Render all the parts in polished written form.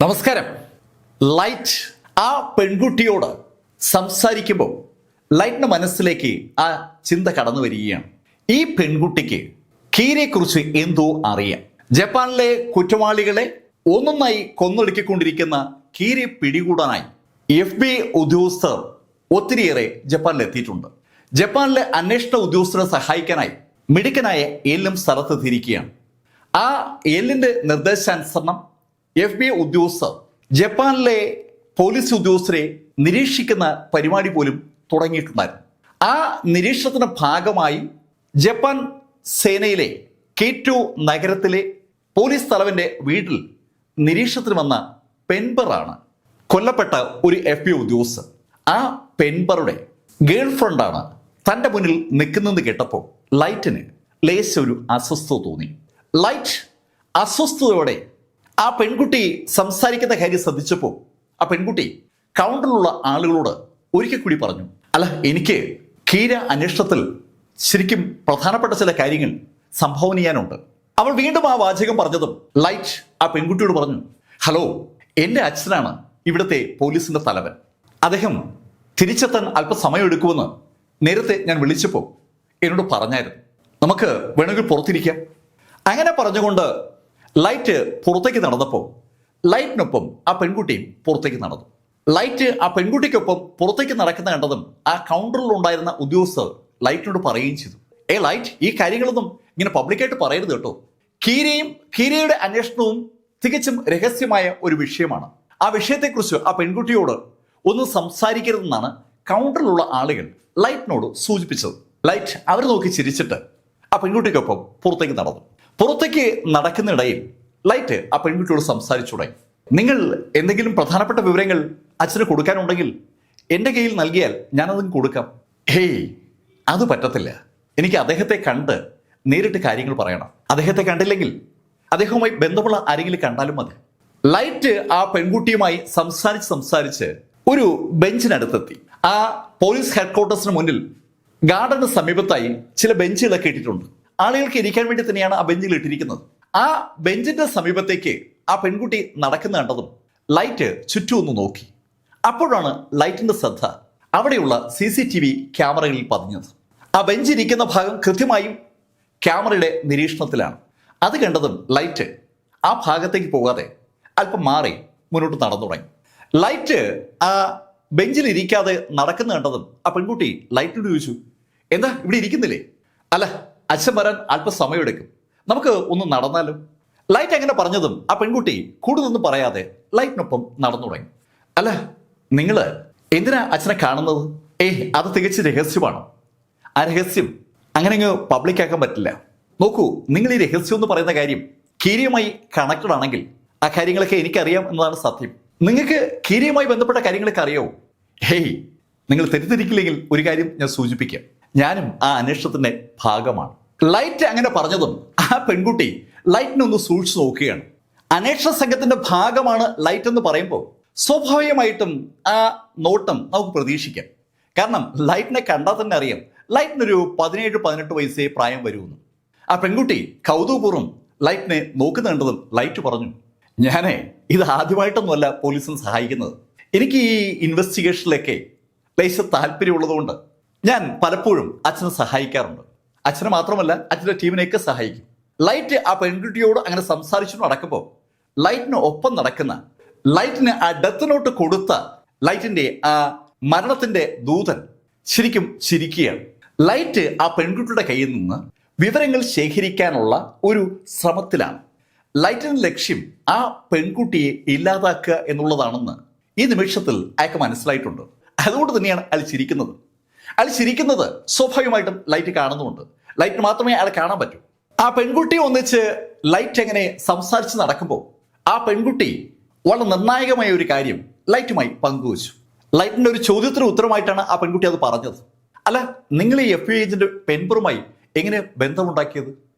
നമസ്കാരം. ലൈറ്റ് ആ പെൺകുട്ടിയോട് സംസാരിക്കുമ്പോൾ ലൈറ്റിന്റെ മനസ്സിലേക്ക് ആ ചിന്ത കടന്നു വരികയാണ്. ഈ പെൺകുട്ടിക്ക് കീരയെക്കുറിച്ച് എന്തോ അറിയാം. ജപ്പാനിലെ കുറ്റവാളികളെ ഒന്നൊന്നായി കൊന്നൊടുക്കിക്കൊണ്ടിരിക്കുന്ന കീരയെ പിടികൂടാനായി FBI ഉദ്യോഗസ്ഥർ ഒത്തിരിയേറെ ജപ്പാനിൽ എത്തിയിട്ടുണ്ട്. ജപ്പാനിലെ അന്വേഷണ ഉദ്യോഗസ്ഥരെ സഹായിക്കാനായി മിടുക്കനായ എല്ലും സ്ഥലത്തെത്തിയിരിക്കുകയാണ്. ആ എല്ലിന്റെ നിർദ്ദേശാനുസരണം FBI ഉദ്യോഗസ്ഥർ ജപ്പാനിലെ പോലീസ് ഉദ്യോഗസ്ഥരെ നിരീക്ഷിക്കുന്ന പരിപാടി പോലും തുടങ്ങിയിട്ടുണ്ടായിരുന്നു. ആ നിരീക്ഷണത്തിന്റെ ഭാഗമായി ജപ്പാൻ സേനയിലെ കേറ്റോ നഗരത്തിലെ പോലീസ് തലവന്റെ വീട്ടിൽ നിരീക്ഷണത്തിന് വന്ന പെൻബറാണ് കൊല്ലപ്പെട്ട ഒരു FBI ഉദ്യോഗസ്ഥർ. ആ പെൻബറുടെ ഗേൾ ഫ്രണ്ടാണ് തന്റെ മുന്നിൽ നിൽക്കുന്നതെന്ന് കേട്ടപ്പോൾ ലൈറ്റിന് ലേശ ഒരു അസ്വസ്ഥത തോന്നി. ലൈറ്റ് അസ്വസ്ഥതയോടെ ആ പെൺകുട്ടി സംസാരിക്കുന്ന കാര്യം ശ്രദ്ധിച്ചപ്പോൾ ആ പെൺകുട്ടി കൗണ്ടറിലുള്ള ആളുകളോട് ഒരിക്കൽ കൂടി പറഞ്ഞു, അല്ല, എനിക്ക് കീര അന്വേഷണത്തിൽ ശരിക്കും പ്രധാനപ്പെട്ട ചില കാര്യങ്ങൾ സംഭാവന ചെയ്യാനുണ്ട്. അവൾ വീണ്ടും ആ വാചകം പറഞ്ഞതും ലൈറ്റ് ആ പെൺകുട്ടിയോട് പറഞ്ഞു, ഹലോ, എൻ്റെ അച്ഛനാണ് ഇവിടുത്തെ പോലീസിന്റെ തലവൻ. അദ്ദേഹം തിരിച്ചെത്താൻ അല്പസമയം എടുക്കുമെന്ന് നേരത്തെ ഞാൻ വിളിച്ചപ്പോൾ എന്നോട് പറഞ്ഞായിരുന്നു. നമുക്ക് വേണമെങ്കിൽ പുറത്തിരിക്കാം. അങ്ങനെ പറഞ്ഞുകൊണ്ട് ലൈറ്റ് പുറത്തേക്ക് നടന്നപ്പോൾ ലൈറ്റിനൊപ്പം ആ പെൺകുട്ടിയും പുറത്തേക്ക് നടന്നു. ലൈറ്റ് ആ പെൺകുട്ടിക്കൊപ്പം പുറത്തേക്ക് നടക്കുന്ന കണ്ടതും ആ കൗണ്ടറിൽ ഉണ്ടായിരുന്ന ഉദ്യോഗസ്ഥർ ലൈറ്റിനോട് പറയുകയും ചെയ്തു, ലൈറ്റ്, ഈ കാര്യങ്ങളൊന്നും ഇങ്ങനെ പബ്ലിക്കായിട്ട് പറയരുത് കേട്ടോ. കീരയുടെ അന്വേഷണവും തികച്ചും രഹസ്യമായ ഒരു വിഷയമാണ്. ആ വിഷയത്തെക്കുറിച്ച് ആ പെൺകുട്ടിയോട് ഒന്നും സംസാരിക്കരുതെന്നാണ് കൗണ്ടറിലുള്ള ആളുകൾ ലൈറ്റിനോട് സൂചിപ്പിച്ചത്. ലൈറ്റ് അവർ നോക്കി ചിരിച്ചിട്ട് ആ പെൺകുട്ടിക്കൊപ്പം പുറത്തേക്ക് നടന്നു. പുറത്തേക്ക് നടക്കുന്നിടയിൽ ലൈറ്റ് ആ പെൺകുട്ടിയോട് സംസാരിച്ചു തുടങ്ങി. നിങ്ങൾ എന്തെങ്കിലും പ്രധാനപ്പെട്ട വിവരങ്ങൾ അച്ഛന് കൊടുക്കാനുണ്ടെങ്കിൽ എൻ്റെ കയ്യിൽ നൽകിയാൽ ഞാനതും കൊടുക്കാം. ഹേയ്, അത് പറ്റത്തില്ല. എനിക്ക് അദ്ദേഹത്തെ കണ്ട് നേരിട്ട് കാര്യങ്ങൾ പറയണം. അദ്ദേഹത്തെ കണ്ടില്ലെങ്കിൽ അദ്ദേഹവുമായി ബന്ധമുള്ള ആരെങ്കിലും കണ്ടാലും മതി. ലൈറ്റ് ആ പെൺകുട്ടിയുമായി സംസാരിച്ച് ഒരു ബെഞ്ചിനടുത്തെത്തി. ആ പോലീസ് ഹെഡ്ക്വാർട്ടേഴ്സിന് മുന്നിൽ ഗാർഡന് സമീപത്തായി ചില ബെഞ്ചുകളൊക്കെ ഇട്ടിട്ടുണ്ട്. ആളുകൾക്ക് ഇരിക്കാൻ വേണ്ടി തന്നെയാണ് ആ ബെഞ്ചിൽ ഇട്ടിരിക്കുന്നത്. ആ ബെഞ്ചിന്റെ സമീപത്തേക്ക് ആ പെൺകുട്ടി നടക്കുന്ന കണ്ടതും ലൈറ്റ് ചുറ്റും ഒന്ന് നോക്കി. അപ്പോഴാണ് ലൈറ്റിന്റെ ശ്രദ്ധ അവിടെയുള്ള CCTV ക്യാമറകളിൽ പതിഞ്ഞത്. ആ ബെഞ്ചിരിക്കുന്ന ഭാഗം കൃത്യമായും ക്യാമറയുടെ നിരീക്ഷണത്തിലാണ്. അത് കണ്ടതും ലൈറ്റ് ആ ഭാഗത്തേക്ക് പോകാതെ അല്പം മാറി മുന്നോട്ട് നടന്നു തുടങ്ങി. ലൈറ്റ് ആ ബെഞ്ചിൽ ഇരിക്കാതെ നടക്കുന്ന കണ്ടതും ആ പെൺകുട്ടി ലൈറ്റിനോട് ചോദിച്ചു, എന്താ ഇവിടെ ഇരിക്കുന്നില്ലേ? അല്ല, അച്ഛൻ വരാൻ അല്പസമയം എടുക്കും, നമുക്ക് ഒന്ന് നടന്നാലോ? ലൈറ്റ് അങ്ങനെ പറഞ്ഞതും ആ പെൺകുട്ടി കൂടുതലൊന്നും പറയാതെ ലൈറ്റിനൊപ്പം നടന്നു തുടങ്ങി. അല്ല, നിങ്ങൾ എന്തിനാ അച്ഛനെ കാണുന്നത്? അത് തികച്ച് രഹസ്യമാണ്. ആ രഹസ്യം അങ്ങനെ അങ്ങ് പബ്ലിക്കാക്കാൻ പറ്റില്ല. നോക്കൂ, നിങ്ങൾ ഈ രഹസ്യം എന്ന് പറയുന്ന കാര്യം കീരയുമായി കണക്റ്റഡ് ആണെങ്കിൽ ആ കാര്യങ്ങളൊക്കെ എനിക്കറിയാം എന്നതാണ് സത്യം. നിങ്ങൾക്ക് കീരയുമായി ബന്ധപ്പെട്ട കാര്യങ്ങളൊക്കെ അറിയാവോ? നിങ്ങൾ തെറ്റിദ്ധരിക്കില്ലെങ്കിൽ ഒരു കാര്യം ഞാൻ സൂചിപ്പിക്കാം, ഞാനും ആ അന്വേഷണത്തിന്റെ ഭാഗമാണ്. ലൈറ്റ് അങ്ങനെ പറഞ്ഞതും ആ പെൺകുട്ടി ലൈറ്റിനെ ഒന്ന് സൂക്ഷിച്ചു നോക്കുകയാണ്. അന്വേഷണ സംഘത്തിന്റെ ഭാഗമാണ് ലൈറ്റ് എന്ന് പറയുമ്പോൾ സ്വാഭാവികമായിട്ടും ആ നോട്ടം നമുക്ക് പ്രതീക്ഷിക്കാം. കാരണം ലൈറ്റിനെ കണ്ടാൽ തന്നെ അറിയാം ലൈറ്റിനൊരു 17-18 വയസ്സേ പ്രായം വരുമെന്ന്. ആ പെൺകുട്ടി കൗതുകപൂർവ്വം ലൈറ്റിനെ നോക്കുന്ന കണ്ടതും ലൈറ്റ് പറഞ്ഞു, ഇത് ആദ്യമായിട്ടൊന്നുമല്ല പോലീസിനെ സഹായിക്കുന്നത്. എനിക്ക് ഈ ഇൻവെസ്റ്റിഗേഷനിലൊക്കെ ലേശ താല്പര്യമുള്ളതുകൊണ്ട് ഞാൻ പലപ്പോഴും അച്ഛനെ സഹായിക്കാറുണ്ട്. അച്ഛനെ മാത്രമല്ല, അച്ഛൻ്റെ ടീമിനെയൊക്കെ സഹായിക്കും. ലൈറ്റ് ആ പെൺകുട്ടിയോട് അങ്ങനെ സംസാരിച്ചു നടക്കുമ്പോൾ ലൈറ്റിന് ഒപ്പം നടക്കുന്ന, ലൈറ്റിന് ആ ഡെത്ത് നോട്ട് കൊടുത്ത ലൈറ്റിന്റെ ആ മരണത്തിന്റെ ദൂതൻ ശരിക്കും ചിരിക്കുകയാണ്. ലൈറ്റ് ആ പെൺകുട്ടിയുടെ കയ്യിൽ നിന്ന് വിവരങ്ങൾ ശേഖരിക്കാനുള്ള ഒരു ശ്രമത്തിലാണ്. ലൈറ്റിന്റെ ലക്ഷ്യം ആ പെൺകുട്ടിയെ ഇല്ലാതാക്കുക എന്നുള്ളതാണെന്ന് ഈ നിമിഷത്തിൽ അയാൾക്ക് മനസ്സിലായിട്ടുണ്ട്. അതുകൊണ്ട് തന്നെയാണ് അയാൾ ചിരിക്കുന്നത്. അയാൾ ചിരിക്കുന്നത് സ്വാഭാവികമായിട്ടും ലൈറ്റ് കാണുന്നുണ്ട്. ലൈറ്റ് മാത്രമേ അയാൾ കാണാൻ പറ്റൂ. ആ പെൺകുട്ടി ഒന്നിച്ച് ലൈറ്റ് എങ്ങനെ സംസാരിച്ച് നടക്കുമ്പോൾ ആ പെൺകുട്ടി വളരെ നിർണായകമായ ഒരു കാര്യം ലൈറ്റുമായി പങ്കുവച്ചു. ലൈറ്റിന്റെ ഒരു ചോദ്യത്തിന് ഉത്തരമായിട്ടാണ് ആ പെൺകുട്ടി അത് പറഞ്ഞത്. അല്ല, നിങ്ങൾ ഈ FBI ഏജന്റ് പെൻബറുമായി എങ്ങനെ ബന്ധമുണ്ടാക്കിയത്?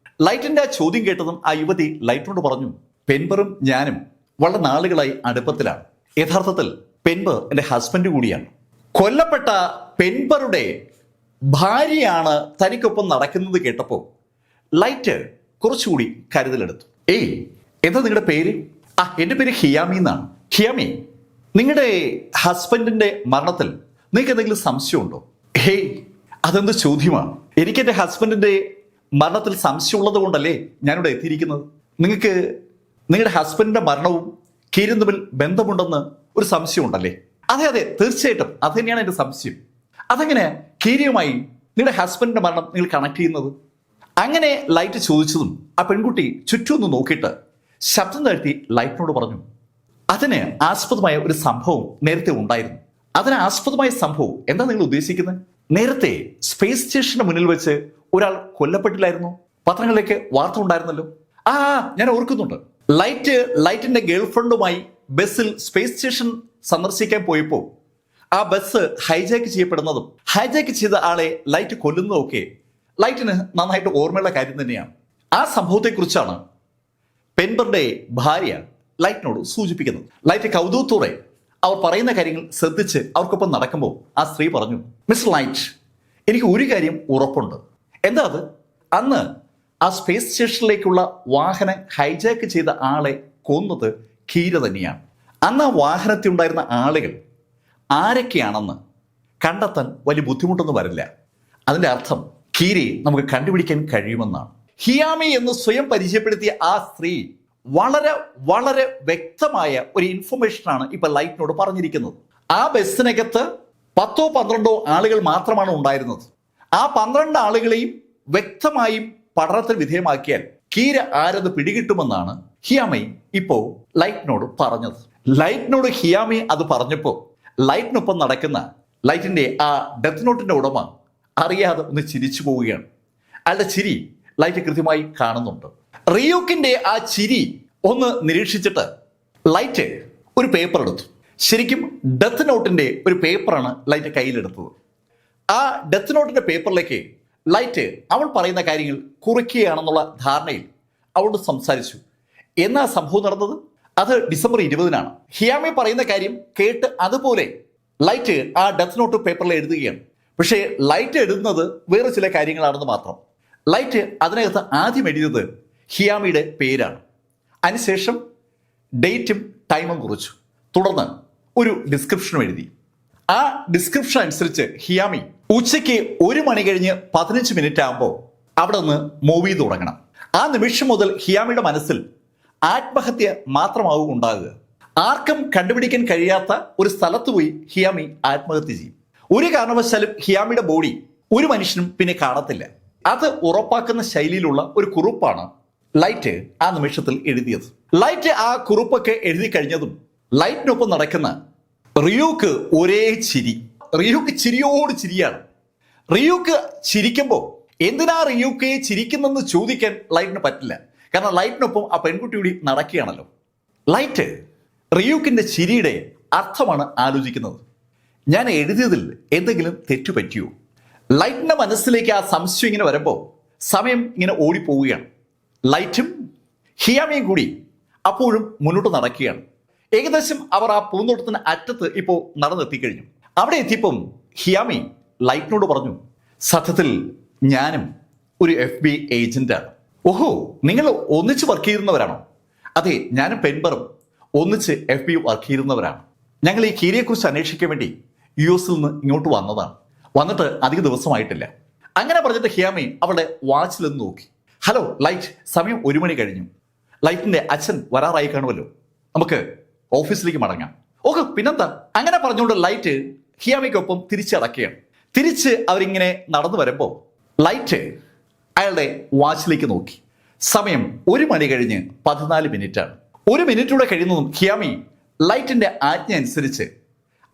ലൈറ്റിന്റെ ആ ചോദ്യം കേട്ടതും ആ യുവതി ലൈറ്റിനോട് പറഞ്ഞു, പെൻബറും ഞാനും വളരെ നാളുകളായി അടുപ്പത്തിലാണ്. യഥാർത്ഥത്തിൽ പെൻബർ എൻ്റെ ഹസ്ബൻഡ് കൂടിയാണ്. കൊല്ലപ്പെട്ട പെൻബറുടെ ഭാര്യയാണ് തനിക്കൊപ്പം നടക്കുന്നത് കേട്ടപ്പോൾ ലൈറ്റ് കുറച്ചുകൂടി കരുതലെടുത്തു. എന്താ നിങ്ങളുടെ പേര്? എൻ്റെ പേര് ഹിയാമി എന്നാണ്. ഹിയാമി, നിങ്ങളുടെ ഹസ്ബൻഡിന്റെ മരണത്തിൽ നിങ്ങൾക്ക് എന്തെങ്കിലും സംശയമുണ്ടോ? ഹേയ്, അതെന്ത് ചോദ്യമാണ്? എനിക്ക് എൻ്റെ ഹസ്ബൻഡിന്റെ മരണത്തിൽ സംശയമുള്ളത് കൊണ്ടല്ലേ ഞാനിവിടെ എത്തിയിരിക്കുന്നത്. നിങ്ങൾക്ക് നിങ്ങളുടെ ഹസ്ബൻഡിന്റെ മരണവും കീരിയും തമ്മിൽ ബന്ധമുണ്ടെന്ന് ഒരു സംശയം ഉണ്ടല്ലേ? അതെ അതെ, തീർച്ചയായിട്ടും അത് തന്നെയാണ് എൻ്റെ സംശയം. അതെങ്ങനെ കീരിയുമായി നിങ്ങളുടെ ഹസ്ബൻഡിന്റെ മരണം നിങ്ങൾ കണക്ട് ചെയ്യുന്നത്? അങ്ങനെ ലൈറ്റ് ചോദിച്ചതും ആ പെൺകുട്ടി ചുറ്റും ഒന്ന് നോക്കിയിട്ട് ശബ്ദം താഴ്ത്തി ലൈറ്റിനോട് പറഞ്ഞു, അതിന് ആസ്പദമായ ഒരു സംഭവം നേരത്തെ ഉണ്ടായിരുന്നു. അതിന് ആസ്പദമായ സംഭവം എന്താ നിങ്ങൾ ഉദ്ദേശിക്കുന്നത്? നേരത്തെ സ്പേസ് സ്റ്റേഷന് മുന്നിൽ വെച്ച് ഒരാൾ കൊല്ലപ്പെട്ടില്ലായിരുന്നു? പത്രങ്ങളിലേക്ക് വാർത്ത ഉണ്ടായിരുന്നല്ലോ. ഞാൻ ഓർക്കുന്നുണ്ട്. ലൈറ്റിന്റെ ഗേൾഫ്രണ്ടുമായി ബസ്സിൽ സ്പേസ് സ്റ്റേഷൻ സന്ദർശിക്കാൻ പോയപ്പോൾ ആ ബസ് ഹൈജാക്ക് ചെയ്യപ്പെടുന്നതും ഹൈജാക്ക് ചെയ്ത ആളെ ലൈറ്റ് കൊല്ലുന്നതും ഒക്കെ ലൈറ്റിന് നന്നായിട്ട് ഓർമ്മയുള്ള കാര്യം തന്നെയാണ്. ആ സംഭവത്തെക്കുറിച്ചാണ് പെൻബറുടെ ഭാര്യ ലൈറ്റിനോട് സൂചിപ്പിക്കുന്നത്. ലൈറ്റ് കൗതുകത്തോടെ അവർ പറയുന്ന കാര്യങ്ങൾ ശ്രദ്ധിച്ച് അവർക്കൊപ്പം നടക്കുമ്പോൾ ആ സ്ത്രീ പറഞ്ഞു, മിസ്റ്റർ ലൈറ്റ്, എനിക്ക് ഒരു കാര്യം ഉറപ്പുണ്ട്. എന്താ അത്? അന്ന് ആ സ്പേസ് സ്റ്റേഷനിലേക്കുള്ള വാഹനം ഹൈജാക്ക് ചെയ്ത ആളെ കൊന്നത് കീര തന്നെയാണ്. അന്ന് ആ വാഹനത്തിൽ ഉണ്ടായിരുന്ന ആളുകൾ ആരൊക്കെയാണെന്ന് കണ്ടെത്താൻ വലിയ ബുദ്ധിമുട്ടൊന്നും വരില്ല. അതിന്റെ അർത്ഥം കീരയെ നമുക്ക് കണ്ടുപിടിക്കാൻ കഴിയുമെന്നാണ്. ഹിയാമി എന്ന് സ്വയം പരിചയപ്പെടുത്തിയ ആ സ്ത്രീ വളരെ വളരെ വ്യക്തമായ ഒരു ഇൻഫർമേഷനാണ് ഇപ്പൊ ലൈറ്റിനോട് പറഞ്ഞിരിക്കുന്നത്. ആ ബസ്സിനകത്ത് 10-12 ആളുകൾ മാത്രമാണ് ഉണ്ടായിരുന്നത്. ആ 12 ആളുകളെയും വ്യക്തമായും പഠനത്തിന് വിധേയമാക്കിയാൽ കീര ആരെന്ന് പിടികിട്ടുമെന്നാണ് ഹിയാമി ഇപ്പോ ലൈറ്റിനോട് പറഞ്ഞത്. ലൈറ്റിനോട് ഹിയാമി അത് പറഞ്ഞപ്പോ ലൈറ്റിനൊപ്പം നടക്കുന്ന ലൈറ്റിന്റെ ആ ഡെത്ത് നോട്ടിന്റെ ഉടമ അറിയാതെ ഒന്ന് ചിരിച്ചു പോവുകയാണ്. അയാളുടെ ചിരി ലൈറ്റ് കൃത്യമായി കാണുന്നുണ്ട്. റിയൂക്കിന്റെ ആ ചിരി ഒന്ന് നിരീക്ഷിച്ചിട്ട് ലൈറ്റ് ഒരു പേപ്പർ എടുത്തു. ശരിക്കും ഡെത്ത് നോട്ടിന്റെ ഒരു പേപ്പറാണ് ലൈറ്റ് കയ്യിലെടുത്തത്. ആ ഡെത്ത് നോട്ടിന്റെ പേപ്പറിലേക്ക് ലൈറ്റ് അവൾ പറയുന്ന കാര്യങ്ങൾ കുറിക്കുകയാണെന്നുള്ള ധാരണയിൽ അവളോട് സംസാരിച്ചു. എന്നാ സംഭവം നടന്നത്? അത് ഡിസംബർ 20-നാണ്. ഹിയാമി പറയുന്ന കാര്യം കേട്ട് അതുപോലെ ലൈറ്റ് ആ ഡെത്ത് നോട്ട് പേപ്പറിൽ എഴുതുകയാണ്. പക്ഷേ ലൈറ്റ് എഴുതുന്നത് വേറെ ചില കാര്യങ്ങളാണെന്ന് മാത്രം. ലൈറ്റ് അതിനകത്ത് ആദ്യം എഴുതിയത് ഹിയാമിയുടെ പേരാണ്. അതിനുശേഷം ഡേറ്റും ടൈമും കുറിച്ചു. തുടർന്ന് ഒരു ഡിസ്ക്രിപ്ഷനും എഴുതി. ആ ഡിസ്ക്രിപ്ഷൻ അനുസരിച്ച് ഹിയാമി ഉച്ചയ്ക്ക് 1 മണി കഴിഞ്ഞ് 15 മിനിറ്റ് ആകുമ്പോൾ അവിടെ നിന്ന് മൂവി തുടങ്ങണം. ആ നിമിഷം മുതൽ ഹിയാമിയുടെ മനസ്സിൽ ആത്മഹത്യ മാത്രമാവും ഉണ്ടാകുക. ആർക്കും കണ്ടുപിടിക്കാൻ കഴിയാത്ത ഒരു സ്ഥലത്ത് പോയി ഹിയാമി ആത്മഹത്യ ചെയ്യും. ഒരു കാരണവശാലും ഹിയാമിയുടെ ബോഡി ഒരു മനുഷ്യനും പിന്നെ കാണത്തില്ല. അത് ഉറപ്പാക്കുന്ന ശൈലിയിലുള്ള ഒരു കുറിപ്പാണ് ലൈറ്റ് ആ നിമിഷത്തിൽ എഴുതിയത്. ലൈറ്റ് ആ കുറിപ്പൊക്കെ എഴുതി കഴിഞ്ഞതും ലൈറ്റിനൊപ്പം നടക്കുന്ന റിയൂക്ക് ഒരേ ചിരി. റിയൂക്ക് ചിരിയോട് ചിരിയാണ്. റിയൂക്ക് ചിരിക്കുമ്പോൾ എന്തിനാ റിയൂക്ക് ചിരിക്കുന്നെന്ന് ചോദിക്കാൻ ലൈറ്റിന് പറ്റില്ല. കാരണം ലൈറ്റിനൊപ്പം ആ പെൺകുട്ടി കൂടി നടക്കുകയാണല്ലോ. ലൈറ്റ് റിയൂക്കിന്റെ ചിരിയുടെ അർത്ഥമാണ് ആലോചിക്കുന്നത്. ഞാൻ എഴുതിയതിൽ എന്തെങ്കിലും തെറ്റുപറ്റിയോ? ലൈറ്റിന്റെ മനസ്സിലേക്ക് ആ സംശയം ഇങ്ങനെ വരുമ്പോൾ സമയം ഇങ്ങനെ ഓടിപ്പോവുകയാണ്. ലൈറ്റും ഹിയാമിയും കൂടി അപ്പോഴും മുന്നോട്ട് നടക്കുകയാണ്. ഏകദേശം അവർ ആ പൂന്തോട്ടത്തിന് അറ്റത്ത് ഇപ്പോൾ നടന്നെത്തിക്കഴിഞ്ഞു. അവിടെ എത്തിയപ്പം ഹിയാമി ലൈറ്റിനോട് പറഞ്ഞു, സത്യത്തിൽ ഞാനും ഒരു FBI ഏജന്റാണ്. ഓഹോ, നിങ്ങൾ ഒന്നിച്ച് വർക്ക് ചെയ്യുന്നവരാണോ? അതെ, ഞാനും പെൻബറും ഒന്നിച്ച് FBI വർക്ക് ചെയ്യുന്നവരാണ്. ഞങ്ങൾ ഈ കീരിയെക്കുറിച്ച് അന്വേഷിക്കാൻ വേണ്ടി US നിന്ന് ഇങ്ങോട്ട് വന്നതാണ്. വന്നിട്ട് അധിക ദിവസമായിട്ടില്ല. അങ്ങനെ പറഞ്ഞിട്ട് ഹിയാമി അവളുടെ വാച്ചിൽ നിന്ന് നോക്കി. ഹലോ ലൈറ്റ്, സമയം 1 മണി കഴിഞ്ഞു. ലൈറ്റിന്റെ അച്ഛൻ വരാറായി കാണുമല്ലോ, നമുക്ക് ഓഫീസിലേക്ക് മടങ്ങാം. ഓഹ് പിന്നെന്താ? അങ്ങനെ പറഞ്ഞുകൊണ്ട് ലൈറ്റ് ഹിയാമിക്കൊപ്പം തിരിച്ചടക്കുകയാണ്. തിരിച്ച് അവരിങ്ങനെ നടന്നു വരുമ്പോൾ ലൈറ്റ് അയാളുടെ വാച്ചിലേക്ക് നോക്കി. സമയം 1 മണി കഴിഞ്ഞ് 14 മിനിറ്റാണ്. 1 മിനിറ്റൂടെ കഴിയുന്നതും ഹിയാമി ലൈറ്റിന്റെ ആജ്ഞ അനുസരിച്ച്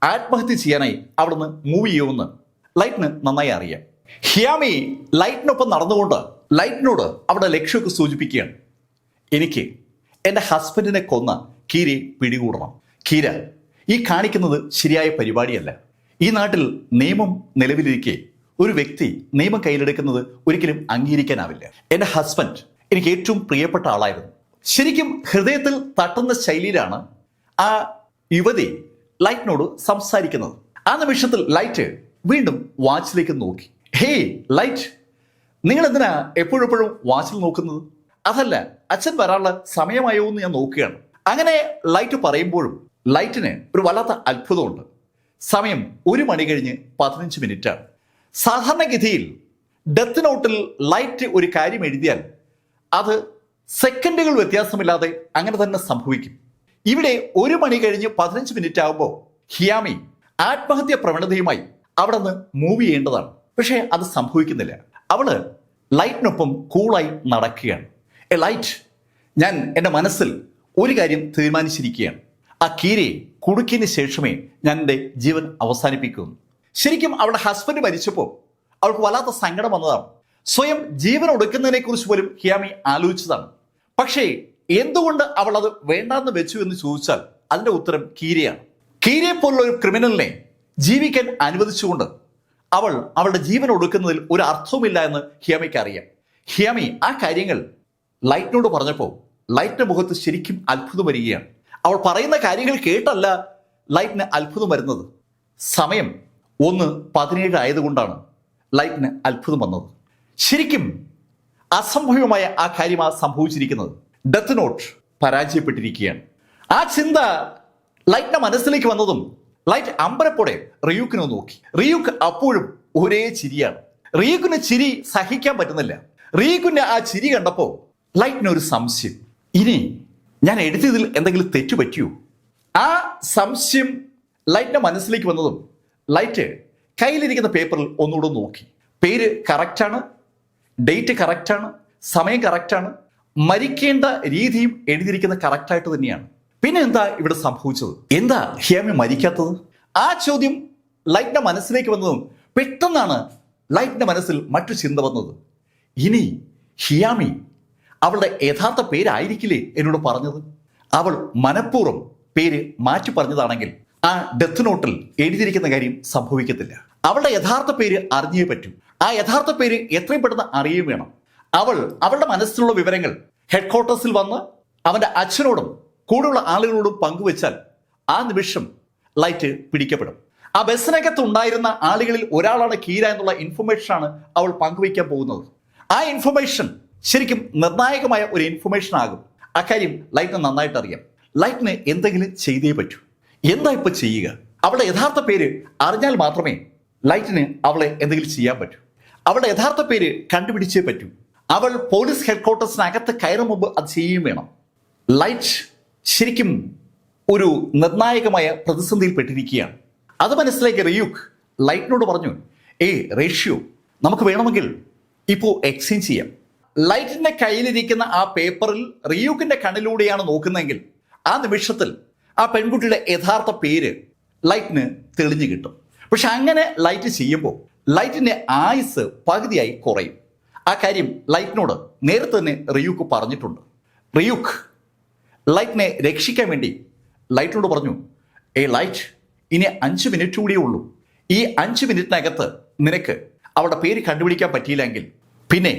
ആത്മഹത്യ ചെയ്യാനായി അവിടുന്ന് മൂവ് ചെയ്യുമെന്ന് ലൈറ്റിന് നന്നായി അറിയാം. ഹിയാമി ലൈറ്റിനൊപ്പം നടന്നുകൊണ്ട് ലൈറ്റിനോട് അവിടെ ലക്ഷ്യമൊക്കെ സൂചിപ്പിക്കുകയാണ്. എനിക്ക് എൻ്റെ ഹസ്ബൻഡിനെ കൊന്ന കീരയെ പിടികൂടണം. കീര, ഈ കാണിക്കുന്നത് ശരിയായ പരിപാടിയല്ല. ഈ നാട്ടിൽ നിയമം നിലവിലിരിക്കെ ഒരു വ്യക്തി നിയമം കയ്യിലെടുക്കുന്നത് ഒരിക്കലും അംഗീകരിക്കാനാവില്ല. എൻ്റെ ഹസ്ബൻഡ് എനിക്ക് ഏറ്റവും പ്രിയപ്പെട്ട ആളായിരുന്നു. ശരിക്കും ഹൃദയത്തിൽ തട്ടുന്ന ശൈലിയിലാണ് ആ യുവതി ലൈറ്റിനോട് സംസാരിക്കുന്നത്. ആ നിമിഷത്തിൽ ലൈറ്റ് വീണ്ടും വാച്ചിലേക്ക് നോക്കി. ഹേയ് ലൈറ്റ്, നിങ്ങൾ എന്തിനാ എപ്പോഴെപ്പോഴും വാച്ചിൽ നോക്കുന്നത്? അതല്ല, അച്ഛൻ വരാനുള്ള സമയമായോ എന്ന് ഞാൻ നോക്കുകയാണ്. അങ്ങനെ ലൈറ്റ് പറയുമ്പോഴും ലൈറ്റിന് ഒരു വല്ലാത്ത അത്ഭുതമുണ്ട്. സമയം 1 മണി കഴിഞ്ഞ് 15 മിനിറ്റാണ്. സാധാരണഗതിയിൽ ഡെത്ത് നോട്ടിൽ ലൈറ്റ് ഒരു കാര്യം എഴുതിയാൽ അത് സെക്കൻഡുകൾ വ്യത്യാസമില്ലാതെ അങ്ങനെ തന്നെ സംഭവിക്കും. ഇവിടെ 1 മണി കഴിഞ്ഞ് 15 മിനിറ്റ് ആകുമ്പോൾ ഹിയാമി ആത്മഹത്യ പ്രവണതയുമായി അവിടെ നിന്ന് മൂവ് ചെയ്യേണ്ടതാണ്. പക്ഷേ അത് സംഭവിക്കുന്നില്ല. അവള് ലൈറ്റിനൊപ്പം കൂളായി നടക്കുകയാണ്. ലൈറ്റ്, ഞാൻ എൻ്റെ മനസ്സിൽ ഒരു കാര്യം തീരുമാനിച്ചിരിക്കുകയാണ്. ആ കീരയെ കുടുക്കിയതിന് ശേഷമേ ഞാൻ എൻ്റെ ജീവൻ അവസാനിപ്പിക്കുന്നു. ശരിക്കും അവളുടെ ഹസ്ബൻഡ് മരിച്ചപ്പോൾ അവൾക്ക് വല്ലാത്ത സങ്കടം വന്നതാണ്. സ്വയം ജീവൻ ഒടുക്കുന്നതിനെ കുറിച്ച് പോലും ഹിയാമി ആലോചിച്ചതാണ്. പക്ഷേ എന്തുകൊണ്ട് അവൾ അത് വേണ്ടാന്ന് വെച്ചു എന്ന് ചോദിച്ചാൽ അതിന്റെ ഉത്തരം കീരയാണ്. കീരയെ പോലുള്ള ഒരു ക്രിമിനലിനെ ജീവിക്കാൻ അനുവദിച്ചുകൊണ്ട് അവൾ അവളുടെ ജീവൻ ഒടുക്കുന്നതിൽ ഒരു അർത്ഥവുമില്ല എന്ന് ഹിയാമിക്ക് അറിയാം. ഹിയാമി ആ കാര്യങ്ങൾ ലൈറ്റിനോട് പറഞ്ഞപ്പോൾ ലൈറ്റിന്റെ മുഖത്ത് ശരിക്കും അത്ഭുതം വരികയാണ്. അവൾ പറയുന്ന കാര്യങ്ങൾ കേട്ടല്ല ലൈറ്റിന് അത്ഭുതം വരുന്നത്. സമയം 1:17 ആയതുകൊണ്ടാണ് ലൈറ്റിന് അത്ഭുതം വന്നത്. ശരിക്കും അസംഭവ്യമായ ആ കാര്യമാണ് സംഭവിച്ചിരിക്കുന്നത്. ഡെത്ത് നോട്ട് പരാജയപ്പെട്ടിരിക്കുകയാണ്. ആ ചിന്ത ലൈറ്റിന്റെ മനസ്സിലേക്ക് വന്നതും ലൈറ്റ് അമ്പരപ്പോടെ റിയൂക്കിനെ നോക്കി. റിയൂക്ക് അപ്പോഴും ഒരേ ചിരിയാണ്. റിയൂക്കിന് ചിരി സഹിക്കാൻ പറ്റുന്നില്ല. റിയൂക്കിന്റെ ആ ചിരി കണ്ടപ്പോൾ ലൈറ്റിന് ഒരു സംശയം, ഇനി ഞാൻ എഴുതിയതിൽ എന്തെങ്കിലും തെറ്റുപറ്റിയോ? ആ സംശയം ലൈറ്റിന്റെ മനസ്സിലേക്ക് വന്നതും ലൈറ്റ് കയ്യിലിരിക്കുന്ന പേപ്പറിൽ ഒന്നുകൂടെ നോക്കി. പേര് കറക്റ്റാണ്, ഡേറ്റ് കറക്റ്റാണ്, സമയം കറക്റ്റാണ്, മരിക്കേണ്ട രീതിയും എഴുതിയിരിക്കുന്ന കറക്റ്റായിട്ട് തന്നെയാണ്. പിന്നെ എന്താ ഇവിടെ സംഭവിച്ചത്? എന്താ ഹിയാമി മരിക്കാത്തത്? ആ ചോദ്യം ലൈറ്റിന്റെ മനസ്സിലേക്ക് വന്നതും പെട്ടെന്നാണ് ലൈറ്റിന്റെ മനസ്സിൽ മറ്റു ചിന്ത വന്നത്. ഇനി ഹിയാമി അവളുടെ യഥാർത്ഥ പേരായിരിക്കില്ലേ എന്നോട് പറഞ്ഞത്? അവൾ മനഃപൂർവ്വം പേര് മാറ്റി പറഞ്ഞതാണെങ്കിൽ ആ ഡെത്ത് നോട്ടിൽ എഴുതിയിരിക്കുന്ന കാര്യം സംഭവിക്കത്തില്ല. അവളുടെ യഥാർത്ഥ പേര് അറിഞ്ഞേ പറ്റൂ. ആ യഥാർത്ഥ പേര് എത്രയും പെട്ടെന്ന് അറിയുകയും വേണം. അവൾ അവളുടെ മനസ്സിലുള്ള വിവരങ്ങൾ ഹെഡ് ക്വാർട്ടേഴ്സിൽ വന്ന് അവന്റെ അച്ഛനോടും കൂടെയുള്ള ആളുകളോടും പങ്കുവെച്ചാൽ ആ നിമിഷം ലൈറ്റ് പിടിക്കപ്പെടും. ആ ബസ്സിനകത്ത് ഉണ്ടായിരുന്ന ആളുകളിൽ ഒരാളാണ് കീര എന്നുള്ള ഇൻഫർമേഷനാണ് അവൾ പങ്കുവയ്ക്കാൻ പോകുന്നത്. ആ ഇൻഫർമേഷൻ ശരിക്കും നിർണായകമായ ഒരു ഇൻഫർമേഷൻ ആകും. അക്കാര്യം ലൈറ്റിന് നന്നായിട്ട് അറിയാം. ലൈറ്റിന് എന്തെങ്കിലും ചെയ്തേ പറ്റൂ. എന്താ ഇപ്പൊ ചെയ്യുക? അവളുടെ യഥാർത്ഥ പേര് അറിഞ്ഞാൽ മാത്രമേ ലൈറ്റിന് അവളെ എന്തെങ്കിലും ചെയ്യാൻ പറ്റൂ. അവളുടെ യഥാർത്ഥ പേര് കണ്ടുപിടിച്ചേ പറ്റൂ. അവൾ പോലീസ് ഹെഡ് ക്വാർട്ടേഴ്സിനകത്ത് കയറും മുമ്പ് അത് ചെയ്യുകയും വേണം. ലൈറ്റ് ശരിക്കും ഒരു നിർണായകമായ പ്രതിസന്ധിയിൽപ്പെട്ടിരിക്കുകയാണ്. അത് മനസ്സിലാക്കിയ റിയൂക്ക് ലൈറ്റിനോട് പറഞ്ഞു, റേഷ്യോ, നമുക്ക് വേണമെങ്കിൽ ഇപ്പോൾ എക്സ്ചേഞ്ച് ചെയ്യാം. ലൈറ്റിന്റെ കയ്യിലിരിക്കുന്ന ആ പേപ്പറിൽ റിയൂക്കിന്റെ കണ്ണിലൂടെയാണ് നോക്കുന്നതെങ്കിൽ ആ നിമിഷത്തിൽ ആ പെൺകുട്ടിയുടെ യഥാർത്ഥ പേര് ലൈറ്റിന് തെളിഞ്ഞു കിട്ടും. പക്ഷെ അങ്ങനെ ലൈറ്റ് ചെയ്യുമ്പോൾ ലൈറ്റിന്റെ ആയുസ് പകുതിയായി കുറയും. ആ കാര്യം ലൈറ്റിനോട് നേരത്തെ തന്നെ റിയൂക്ക് പറഞ്ഞിട്ടുണ്ട്. റിയൂക്ക് ലൈറ്റിനെ രക്ഷിക്കാൻ വേണ്ടി ലൈറ്റിനോട് പറഞ്ഞു, ലൈറ്റ്, ഇനി 5 മിനിറ്റ് കൂടിയേ ഉള്ളൂ. ഈ 5 മിനിറ്റിനകത്ത് നിനക്ക് അവളുടെ പേര് കണ്ടുപിടിക്കാൻ പറ്റിയില്ലെങ്കിൽ പിന്നെ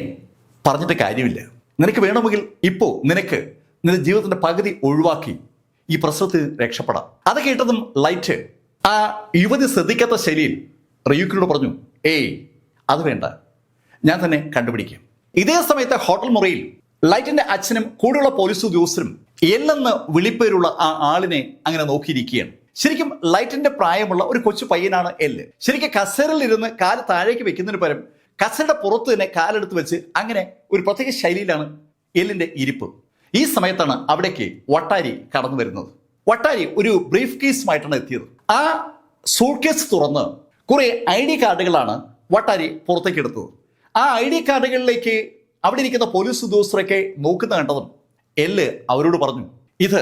പറഞ്ഞിട്ട് കാര്യമില്ല. നിനക്ക് വേണമെങ്കിൽ ഇപ്പോൾ നിനക്ക് നിന്റെ ജീവിതത്തിന്റെ പകുതി ഒഴിവാക്കി ഈ പ്രശ്നത്തിൽ രക്ഷപ്പെടാം. അത് കേട്ടതും ലൈറ്റ് ആ യുവതി ശ്രദ്ധിക്കാത്ത ശൈലിയിൽ റിയൂക്കിനോട് പറഞ്ഞു, അത് വേണ്ട, ഞാൻ തന്നെ കണ്ടുപിടിക്കാം. ഇതേ സമയത്ത് ഹോട്ടൽ മുറിയിൽ ലൈറ്റിന്റെ അച്ഛനും കൂടെയുള്ള പോലീസ് ഉദ്യോഗസ്ഥരും എല്ലെന്ന് വിളിപ്പേരുള്ള ആ ആളിനെ അങ്ങനെ നോക്കിയിരിക്കുകയാണ്. ശരിക്കും ലൈറ്റിന്റെ പ്രായമുള്ള ഒരു കൊച്ചു പയ്യനാണ് എല്ല്. ശരിക്കും കസേരയിൽ ഇരുന്ന് കാല് താഴേക്ക് വെക്കുന്നതിന് പകരം കസേരയുടെ പുറത്ത് തന്നെ കാലെടുത്ത് വെച്ച് അങ്ങനെ ഒരു പ്രത്യേക ശൈലിയിലാണ് എല്ലിന്റെ ഇരിപ്പ്. ഈ സമയത്താണ് അവിടേക്ക് വട്ടാരി കടന്നു വരുന്നത്. വട്ടാരി ഒരു ബ്രീഫ് കേസുമായിട്ടാണ് എത്തിയത്. ആ സൂട്ട് കേസ് തുറന്ന് കുറെ ID കാർഡുകളാണ് വട്ടാരി പുറത്തേക്ക് എടുത്തത്. ആ ID കാർഡുകളിലേക്ക് അവിടെ ഇരിക്കുന്ന പോലീസ് ഉദ്യോഗസ്ഥരൊക്കെ നോക്കുന്ന കണ്ടതും എല്ല് അവരോട് പറഞ്ഞു, ഇത്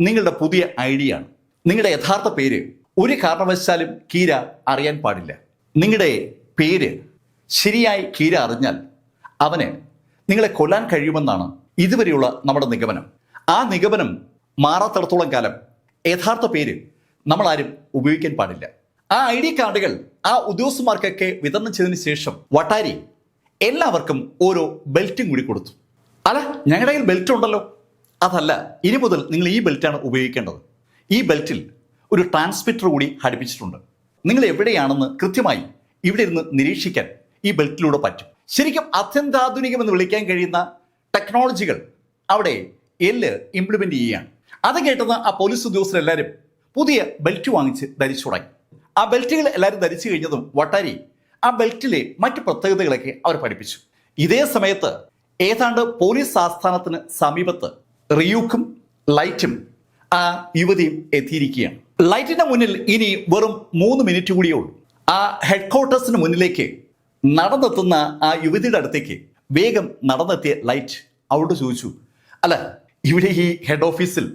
നിങ്ങളുടെ പുതിയ ID ആണ്. നിങ്ങളുടെ യഥാർത്ഥ പേര് ഒരു കാരണവശാലും കീര അറിയാൻ പാടില്ല. നിങ്ങളുടെ പേര് ശരിയായി കീര അറിഞ്ഞാൽ അവന് നിങ്ങളെ കൊല്ലാൻ കഴിയുമെന്നാണ് ഇതുവരെയുള്ള നമ്മുടെ നിഗമനം. ആ നിഗമനം മാറാത്തിടത്തോളം കാലം യഥാർത്ഥ പേര് നമ്മളാരും ഉപയോഗിക്കാൻ പാടില്ല. ആ ID കാർഡുകൾ ആ ഉദ്യോഗസ്ഥന്മാർക്കൊക്കെ വിതരണം ചെയ്തതിനു ശേഷം വട്ടാരി എല്ലാവർക്കും ഓരോ ബെൽറ്റും കൂടി കൊടുത്തു. അല്ല, ഞങ്ങളുടെ കയ്യിൽ ബെൽറ്റ് ഉണ്ടല്ലോ. അതല്ല, ഇനി മുതൽ നിങ്ങൾ ഈ ബെൽറ്റാണ് ഉപയോഗിക്കേണ്ടത്. ഈ ബെൽറ്റിൽ ഒരു ട്രാൻസ്മിറ്റർ കൂടി ഘടിപ്പിച്ചിട്ടുണ്ട്. നിങ്ങൾ എവിടെയാണെന്ന് കൃത്യമായി ഇവിടെ ഇരുന്ന് നിരീക്ഷിക്കാൻ ഈ ബെൽറ്റിലൂടെ പറ്റും. ശരിക്കും അത്യന്താധുനികമെന്ന് വിളിക്കാൻ കഴിയുന്ന ടെക്നോളജികൾ അവിടെ എല്ല് ഇംപ്ലിമെന്റ് ചെയ്യുകയാണ്. അത് കേട്ടുന്ന ആ പോലീസ് ഉദ്യോഗസ്ഥരെല്ലാവരും പുതിയ ബെൽറ്റ് വാങ്ങിച്ച് ധരിച്ചു തുടങ്ങി. ആ ബെൽറ്റുകൾ എല്ലാവരും ധരിച്ചു കഴിഞ്ഞതും വട്ടാരി ആ ബെൽറ്റിലെ മറ്റു പ്രത്യേകതകളൊക്കെ അവർ പഠിപ്പിച്ചു. ഇതേ സമയത്ത് ഏതാണ്ട് പോലീസ് ആസ്ഥാനത്തിന് സമീപത്ത് റിയൂക്കും ലൈറ്റും ആ യുവതിയും എത്തിയിരിക്കുകയാണ്. ലൈറ്റിന്റെ മുന്നിൽ ഇനി വെറും 3 മിനിറ്റ് കൂടിയേ ഉള്ളൂ. ആ ഹെഡ്ക്വാർട്ടേഴ്സിന് മുന്നിലേക്ക് നടന്നെത്തുന്ന ആ യുവതിയുടെ അടുത്തേക്ക് വേഗം നടന്നെത്തിയ ലൈറ്റ് അവളോട് ചോദിച്ചു, അല്ല, ഇവിടെ ഈ ഹെഡ് ഓഫീസിൽ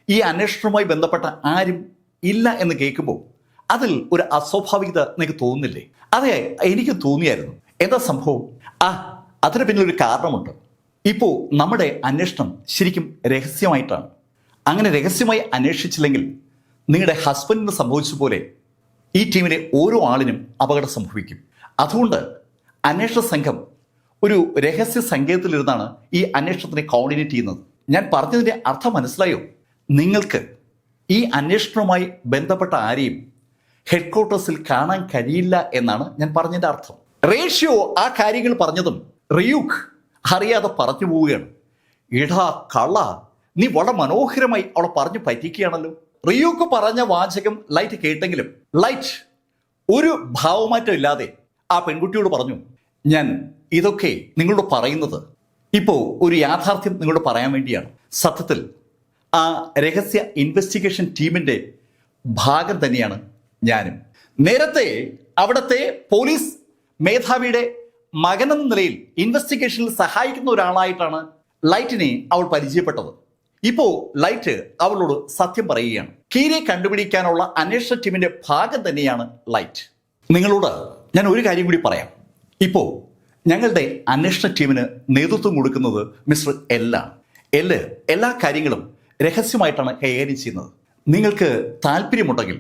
ഈ അന്വേഷണവുമായി ബന്ധപ്പെട്ട ആരും ഇല്ല എന്ന് കേൾക്കുമ്പോൾ അതിൽ ഒരു അസ്വാഭാവികത നിനക്ക് തോന്നുന്നില്ലേ? അതെ, എനിക്ക് തോന്നിയായിരുന്നു. എന്താ സംഭവം? അതിന് പിന്നിൽ ഒരു കാരണമുണ്ട്. ഇപ്പോൾ നമ്മുടെ അന്വേഷണം ശരിക്കും രഹസ്യമായിട്ടാണ്. അങ്ങനെ രഹസ്യമായി അന്വേഷിച്ചില്ലെങ്കിൽ നിങ്ങളുടെ ഹസ്ബൻഡിന് സംഭവിച്ച പോലെ ഈ ടീമിലെ ഓരോ ആളിനും അപകടം സംഭവിക്കും. അതുകൊണ്ട് അന്വേഷണ സംഘം ഒരു രഹസ്യ സങ്കേതത്തിലിരുന്നാണ് ഈ അന്വേഷണത്തിനെ കോർഡിനേറ്റ് ചെയ്യുന്നത്. ഞാൻ പറഞ്ഞതിൻ്റെ അർത്ഥം മനസ്സിലായോ? നിങ്ങൾക്ക് ഈ അന്വേഷണവുമായി ബന്ധപ്പെട്ട ആരെയും ഹെഡ്ക്വാർട്ടേഴ്സിൽ കാണാൻ കഴിയില്ല എന്നാണ് ഞാൻ പറഞ്ഞതിൻ്റെ അർത്ഥം. റേഷ്യോ ആ കാര്യങ്ങൾ പറഞ്ഞതും റിയൂക്ക് അറിയാതെ പറഞ്ഞു പോവുകയാണ്. ഇടാ കള്ള, നീ വളരെ മനോഹരമായി അവളെ പറഞ്ഞു പറ്റിക്കുകയാണല്ലോ. റിയൂക്ക് പറഞ്ഞ വാചകം ലൈറ്റ് കേട്ടെങ്കിലും ലൈറ്റ് ഒരു ഭാവമാറ്റം ഇല്ലാതെ ആ പെൺകുട്ടിയോട് പറഞ്ഞു, ഞാൻ ഇതൊക്കെ നിങ്ങളോട് പറയുന്നത് ഇപ്പോൾ ഒരു യാഥാർത്ഥ്യം നിങ്ങളോട് പറയാൻ വേണ്ടിയാണ്. സത്യത്തിൽ ആ രഹസ്യ ഇൻവെസ്റ്റിഗേഷൻ ടീമിന്റെ ഭാഗം തന്നെയാണ് ഞാനും. നേരത്തെ അവിടുത്തെ പോലീസ് മേധാവിയുടെ മകനെന്ന നിലയിൽ ഇൻവെസ്റ്റിഗേഷനിൽ സഹായിക്കുന്ന ഒരാളായിട്ടാണ് ലൈറ്റിനെ അവൾ പരിചയപ്പെട്ടത്. ഇപ്പോ ലൈറ്റ് അവളോട് സത്യം പറയുകയാണ്. കീരെ കണ്ടുപിടിക്കാനുള്ള അന്വേഷണ ടീമിന്റെ ഭാഗം തന്നെയാണ് ലൈറ്റ്. നിങ്ങളോട് ഞാൻ ഒരു കാര്യം കൂടി പറയാം. ഇപ്പോ ഞങ്ങളുടെ അന്വേഷണ ടീമിന് നേതൃത്വം കൊടുക്കുന്നത് മിസ്റ്റർ എല്ലാണ്. എല്ലാ കാര്യങ്ങളും രഹസ്യമായിട്ടാണ് കൈകാര്യം ചെയ്യുന്നത്. നിങ്ങൾക്ക് താല്പര്യമുണ്ടെങ്കിൽ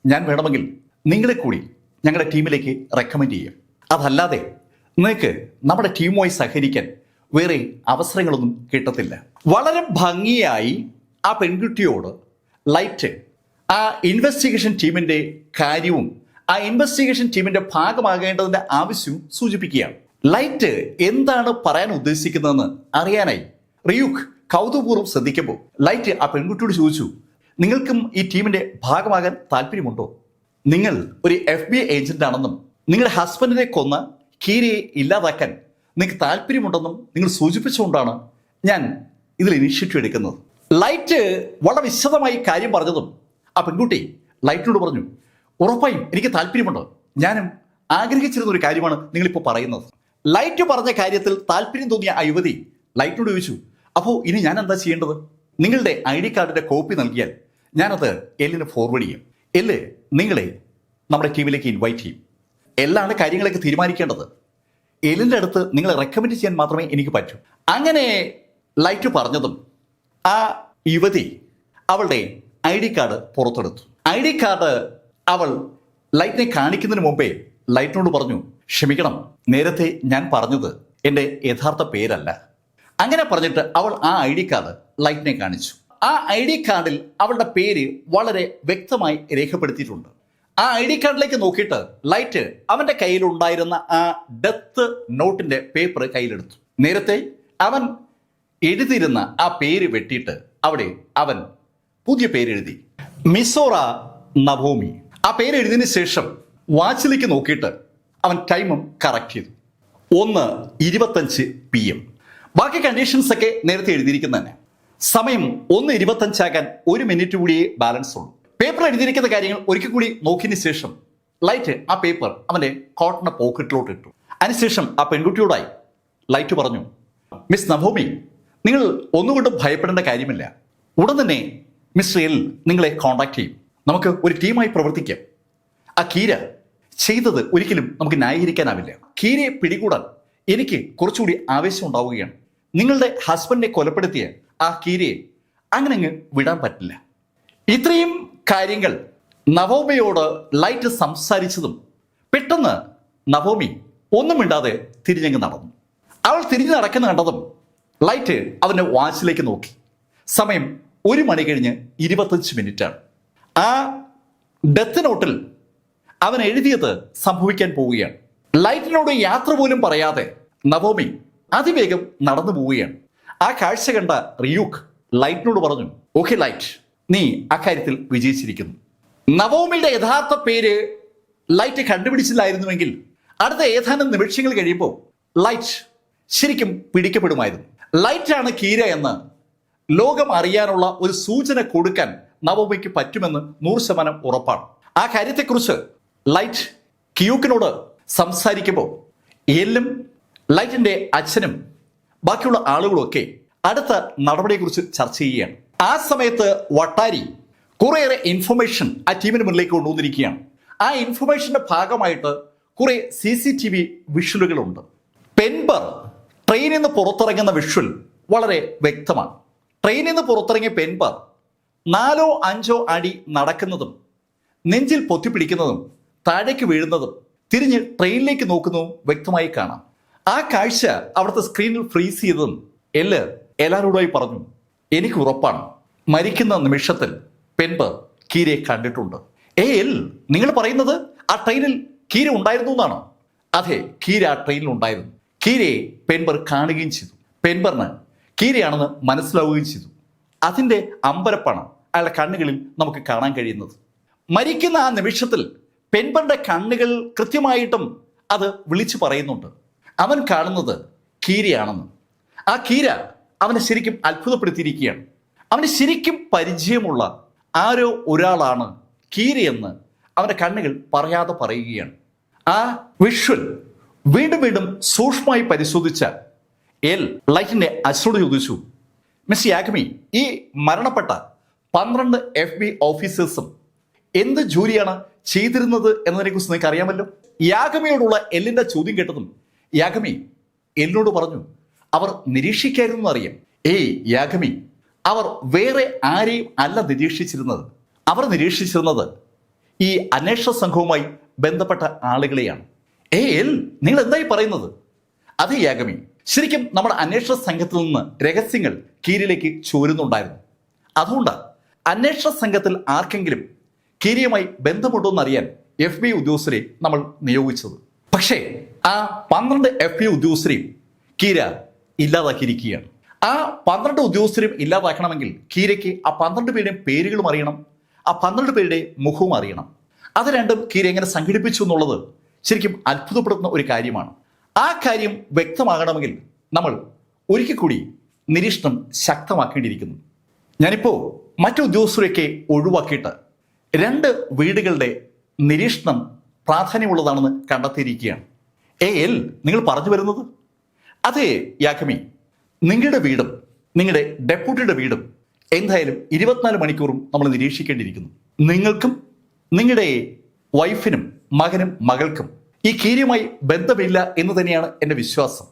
ഞാൻ വേണമെങ്കിൽ നിങ്ങളെ കൂടി ഞങ്ങളുടെ ടീമിലേക്ക് റെക്കമെൻഡ് ചെയ്യാം. അതല്ലാതെ നിങ്ങൾക്ക് നമ്മുടെ ടീമുമായി സഹകരിക്കാൻ വേറെ അവസരങ്ങളൊന്നും കിട്ടത്തില്ല. വളരെ ഭംഗിയായി ആ പെൺകുട്ടിയോട് ലൈറ്റ് ആ ഇൻവെസ്റ്റിഗേഷൻ ടീമിന്റെ കാര്യവും ആ ഇൻവെസ്റ്റിഗേഷൻ ടീമിന്റെ ഭാഗമാകേണ്ടതിന്റെ ആവശ്യവും സൂചിപ്പിക്കുകയാണ്. ലൈറ്റ് എന്താണ് പറയാൻ ഉദ്ദേശിക്കുന്നതെന്ന് അറിയാനായി റിയൂക്ക് കൗതുകപൂർവ്വം ശ്രദ്ധിക്കുമ്പോൾ ലൈറ്റ് ആ പെൺകുട്ടിയോട് ചോദിച്ചു, നിങ്ങൾക്കും ഈ ടീമിന്റെ ഭാഗമാകാൻ താല്പര്യമുണ്ടോ? നിങ്ങൾ ഒരു FBI ഏജന്റ് ആണെന്നും നിങ്ങളുടെ ഹസ്ബൻഡിനെ കൊന്ന കീരയെ ഇല്ലാതാക്കാൻ നിങ്ങൾക്ക് താല്പര്യമുണ്ടെന്നും നിങ്ങൾ സൂചിപ്പിച്ചുകൊണ്ടാണ് ഞാൻ ഇതിൽ ഇനിഷ്യേറ്റീവ് എടുക്കുന്നത്. ലൈറ്റ് വളരെ വിശദമായി കാര്യം പറഞ്ഞതും ആ പെൺകുട്ടി ലൈറ്റിനോട് പറഞ്ഞു, ഉറപ്പായും എനിക്ക് താല്പര്യമുണ്ട്. ഞാനും ആഗ്രഹിച്ചിരുന്ന ഒരു കാര്യമാണ് നിങ്ങളിപ്പോൾ പറയുന്നത്. ലൈറ്റ് പറഞ്ഞ കാര്യത്തിൽ താല്പര്യം തോന്നിയ ആ യുവതി ലൈറ്റിനോട് ചോദിച്ചു, അപ്പോൾ ഇനി ഞാൻ എന്താ ചെയ്യേണ്ടത്? നിങ്ങളുടെ ID കാർഡിന്റെ കോപ്പി നൽകിയാൽ ഞാനത് എല്ലിന് ഫോർവേഡ് ചെയ്യും. എല്ല് നിങ്ങളെ നമ്മുടെ ടീമിലേക്ക് ഇൻവൈറ്റ് ചെയ്യും. എല്ലാണ് കാര്യങ്ങളൊക്കെ തീരുമാനിക്കേണ്ടത്. എല്ലിൻ്റെ അടുത്ത് നിങ്ങളെ റെക്കമെൻഡ് ചെയ്യാൻ മാത്രമേ എനിക്ക് പറ്റൂ. അങ്ങനെ ലൈറ്റ് പറഞ്ഞതും ആ യുവതി അവളുടെ ID കാർഡ് പുറത്തെടുത്തു. ID കാർഡ് അവൾ ലൈറ്റിനെ കാണിക്കുന്നതിന് മുമ്പേ ലൈറ്റിനോട് പറഞ്ഞു, ക്ഷമിക്കണം, നേരത്തെ ഞാൻ പറഞ്ഞത് എൻ്റെ യഥാർത്ഥ പേരല്ല. അങ്ങനെ പറഞ്ഞിട്ട് അവൾ ആ ID കാർഡ് ലൈറ്റിനെ കാണിച്ചു. ആ ID കാർഡിൽ അവളുടെ പേര് വളരെ വ്യക്തമായി രേഖപ്പെടുത്തിയിട്ടുണ്ട്. ആ ID കാർഡിലേക്ക് നോക്കിയിട്ട് ലൈറ്റ് അവന്റെ കയ്യിലുണ്ടായിരുന്ന ആ ഡെത്ത് നോട്ടിന്റെ പേപ്പർ കയ്യിലെടുത്തു. നേരത്തെ അവൻ എഴുതിയിരുന്ന ആ പേര് വെട്ടിയിട്ട് അവിടെ അവൻ പുതിയ പേരെഴുതി, മിസോറ നവോമി. ആ പേരെഴുതിയതിനു ശേഷം വാച്ചിലേക്ക് നോക്കിയിട്ട് അവൻ ടൈമും കറക്റ്റ് ചെയ്തു. 1:25 PM. ബാക്കി കണ്ടീഷൻസ് ഒക്കെ നേരത്തെ എഴുതിയിരിക്കുന്ന തന്നെ. സമയം 1:25 1 മിനിറ്റ് കൂടിയേ ബാലൻസ് ഉള്ളൂ. പേപ്പർ എഴുതിയിരിക്കുന്ന കാര്യങ്ങൾ ഒരിക്കൽ കൂടി നോക്കിയതിന് ശേഷം ലൈറ്റ് ആ പേപ്പർ അവന്റെ കോട്ടിന്റെ പോക്കറ്റിലോട്ട് ഇട്ടു. അതിനുശേഷം ആ പെൺകുട്ടിയോടായി ലൈറ്റ് പറഞ്ഞു, മിസ് നവോമി, നിങ്ങൾ ഒന്നുകൊണ്ടും ഭയപ്പെടേണ്ട കാര്യമില്ല. ഉടൻ തന്നെ മിസ്റ്റർ എൽ നിങ്ങളെ കോൺടാക്ട് ചെയ്യും. നമുക്ക് ഒരു ടീമായി പ്രവർത്തിക്കാം. ആ കീര ചെയ്തത് ഒരിക്കലും നമുക്ക് ന്യായീകരിക്കാനാവില്ല. കീരയെ പിടികൂടാൻ എനിക്ക് കുറച്ചുകൂടി ആവേശം ഉണ്ടാവുകയാണ്. നിങ്ങളുടെ ഹസ്ബൻഡിനെ കൊലപ്പെടുത്തിയ ആ കീരയെ അങ്ങനെ അങ്ങ് വിടാൻ പറ്റില്ല. ഇത്രയും കാര്യങ്ങൾ നവോമിയോട് ലൈറ്റ് സംസാരിച്ചതും പെട്ടെന്ന് നവോമി ഒന്നും മിണ്ടാതെ തിരിഞ്ഞങ്ങ് നടന്നു. അവൾ തിരിഞ്ഞു നടക്കുന്ന കണ്ടതും ലൈറ്റ് അവൻ്റെ വാച്ചിലേക്ക് നോക്കി. സമയം 1 മണി കഴിഞ്ഞ് 25 മിനിറ്റാണ്. ആ ഡെത്ത് നോട്ടിൽ അവൻ എഴുതിയത് സംഭവിക്കാൻ പോവുകയാണ്. ലൈറ്റിനോട് യാത്ര പോലും പറയാതെ നവോമി അതിവേഗം നടന്നു പോവുകയാണ്. ആ കാഴ്ച കണ്ട റിയൂക്ക് ലൈറ്റിനോട് പറഞ്ഞു, ഓക്കെ ലൈറ്റ്, നീ അക്കാര്യത്തിൽ വിജയിച്ചിരിക്കുന്നു. നവോമിയുടെ യഥാർത്ഥ പേര് ലൈറ്റ് കണ്ടുപിടിച്ചില്ലായിരുന്നുവെങ്കിൽ അടുത്ത ഏതാനും നിമിഷങ്ങൾ കഴിയുമ്പോൾ ലൈറ്റ് ശരിക്കും പിടിക്കപ്പെടുമായിരുന്നു. ലൈറ്റാണ് കീര എന്ന് ലോകം അറിയാനുള്ള ഒരു സൂചന കൊടുക്കാൻ നവോമിക്ക് പറ്റുമെന്ന് 100% ഉറപ്പാണ്. ആ കാര്യത്തെക്കുറിച്ച് ലൈറ്റ് കിയൂക്കിനോട് സംസാരിക്കുമ്പോൾ എല്ലും ലൈറ്റിന്റെ അച്ഛനും ബാക്കിയുള്ള ആളുകളൊക്കെ അടുത്ത നടപടിയെക്കുറിച്ച് ചർച്ച ചെയ്യുകയാണ്. ആ സമയത്ത് വട്ടാരി കുറേയേറെ ഇൻഫർമേഷൻ ആ ടീമിന് മുന്നിലേക്ക് കൊണ്ടുവന്നിരിക്കുകയാണ്. ആ ഇൻഫർമേഷന്റെ ഭാഗമായിട്ട് കുറെ CCTV വിഷ്വലുകളുണ്ട്. പെൻബർ ട്രെയിനിൽ നിന്ന് പുറത്തിറങ്ങുന്ന വിഷ്വൽ വളരെ വ്യക്തമാണ്. ട്രെയിനിൽ നിന്ന് പുറത്തിറങ്ങിയ പെൻബർ 4-5 അടി നടക്കുന്നതും നെഞ്ചിൽ പൊത്തിപ്പിടിക്കുന്നതും താഴേക്ക് വീഴുന്നതും തിരിഞ്ഞ് ട്രെയിനിലേക്ക് നോക്കുന്നതും വ്യക്തമായി കാണാം. ആ കാഴ്ച അവിടുത്തെ സ്ക്രീനിൽ ഫ്രീസ് ചെയ്തതും എല്ലാവരോടായി പറഞ്ഞു, എനിക്ക് ഉറപ്പാണ് മരിക്കുന്ന നിമിഷത്തിൽ പെൻബർ കീരയെ കണ്ടിട്ടുണ്ട്. നിങ്ങൾ പറയുന്നത് ആ ട്രെയിനിൽ കീര ഉണ്ടായിരുന്നു എന്നാണോ? അതെ, കീര ആ ട്രെയിനിൽ ഉണ്ടായിരുന്നു. കീരയെ പെൻബർ കാണുകയും ചെയ്തു. പെൻബറിന് കീരയാണെന്ന് മനസ്സിലാവുകയും ചെയ്തു. അതിൻ്റെ അമ്പരപ്പാണ് അയാളുടെ കണ്ണുകളിൽ നമുക്ക് കാണാൻ കഴിയുന്നത്. മരിക്കുന്ന ആ നിമിഷത്തിൽ പെൻബറിന്റെ കണ്ണുകൾ കൃത്യമായിട്ടും അത് വിളിച്ചു പറയുന്നുണ്ട്. അവൻ കാണുന്നത് കീരയാണെന്ന്. ആ കീര അവനെ ശരിക്കും അത്ഭുതപ്പെടുത്തിയിരിക്കുകയാണ്. അവന് ശരിക്കും പരിചയമുള്ള ആരോ ഒരാളാണ് കീരയെന്ന് അവന്റെ കണ്ണുകൾ പറയാതെ പറയുകയാണ്. ആ വിഷ്വൽ വീണ്ടും വീണ്ടും സൂക്ഷ്മമായി പരിശോധിച്ച ലൈറ്റിന്റെ അച്ഛനോട് ചോദിച്ചു, മിസ് യാഗ്മി, ഈ മരണപ്പെട്ട 12 FBI ഓഫീസേഴ്സും എന്ത് ജോലിയാണ് ചെയ്തിരുന്നത് എന്നതിനെ കുറിച്ച് നിങ്ങൾക്ക് അറിയാമല്ലോ. യാഗമിയോടുള്ള എല്ലിന്റെ ചോദ്യം കേട്ടതും യാഗമി എല്ലിനോട് പറഞ്ഞു, അവർ നിരീക്ഷിക്കായിരുന്നു അറിയാം. യാഗമി, അവർ വേറെ ആരെയും അല്ല നിരീക്ഷിച്ചിരുന്നത്. അവർ നിരീക്ഷിച്ചിരുന്നത് ഈ അന്വേഷണ സംഘവുമായി ബന്ധപ്പെട്ട ആളുകളെയാണ്. നിങ്ങൾ എന്തായി പറയുന്നത്? അതെ യാഗമി, ശരിക്കും നമ്മുടെ അന്വേഷണ സംഘത്തിൽ നിന്ന് രഹസ്യങ്ങൾ കീരിലേക്ക് ചോരുന്നുണ്ടായിരുന്നു. അതുകൊണ്ട് അന്വേഷണ സംഘത്തിൽ ആർക്കെങ്കിലും കീരിയുമായി ബന്ധമുണ്ടോ എന്നറിയാൻ FBI ഉദ്യോഗസ്ഥരെ നമ്മൾ നിയോഗിച്ചത്. പക്ഷേ ആ 12 FBI ഉദ്യോഗസ്ഥരെയും കീര ഇല്ലാതാക്കിയിരിക്കുകയാണ്. ആ 12 ഉദ്യോഗസ്ഥരും ഇല്ലാതാക്കണമെങ്കിൽ കീരയ്ക്ക് ആ 12 പേരുടെയും പേരുകളും അറിയണം, ആ 12 പേരുടെ മുഖവും അറിയണം. അത് രണ്ടും കീര എങ്ങനെ സംഘടിപ്പിച്ചു എന്നുള്ളത് ശരിക്കും അത്ഭുതപ്പെടുത്തുന്ന ഒരു കാര്യമാണ്. ആ കാര്യം വ്യക്തമാകണമെങ്കിൽ നമ്മൾ ഒരിക്കൽ കൂടി നിരീക്ഷണം ശക്തമാക്കേണ്ടിയിരിക്കുന്നു. ഞാനിപ്പോൾ മറ്റു ഉദ്യോഗസ്ഥരെയൊക്കെ ഒഴിവാക്കിയിട്ട് 2 വീടുകളുടെ നിരീക്ഷണം പ്രാധാന്യമുള്ളതാണെന്ന് കണ്ടെത്തിയിരിക്കുകയാണ്. നിങ്ങൾ പറഞ്ഞു വരുന്നത്? അതെ യാഗമി, നിങ്ങളുടെ വീടും നിങ്ങളുടെ ഡെപ്യൂട്ടിയുടെ വീടും എന്തായാലും 24 മണിക്കൂറും നമ്മൾ നിരീക്ഷിക്കേണ്ടിയിരിക്കുന്നു. നിങ്ങൾക്കും നിങ്ങളുടെ വൈഫിനും മകനും മകൾക്കും ഈ കീരിയുമായി ബന്ധമില്ല എന്ന് തന്നെയാണ് എൻ്റെ വിശ്വാസം.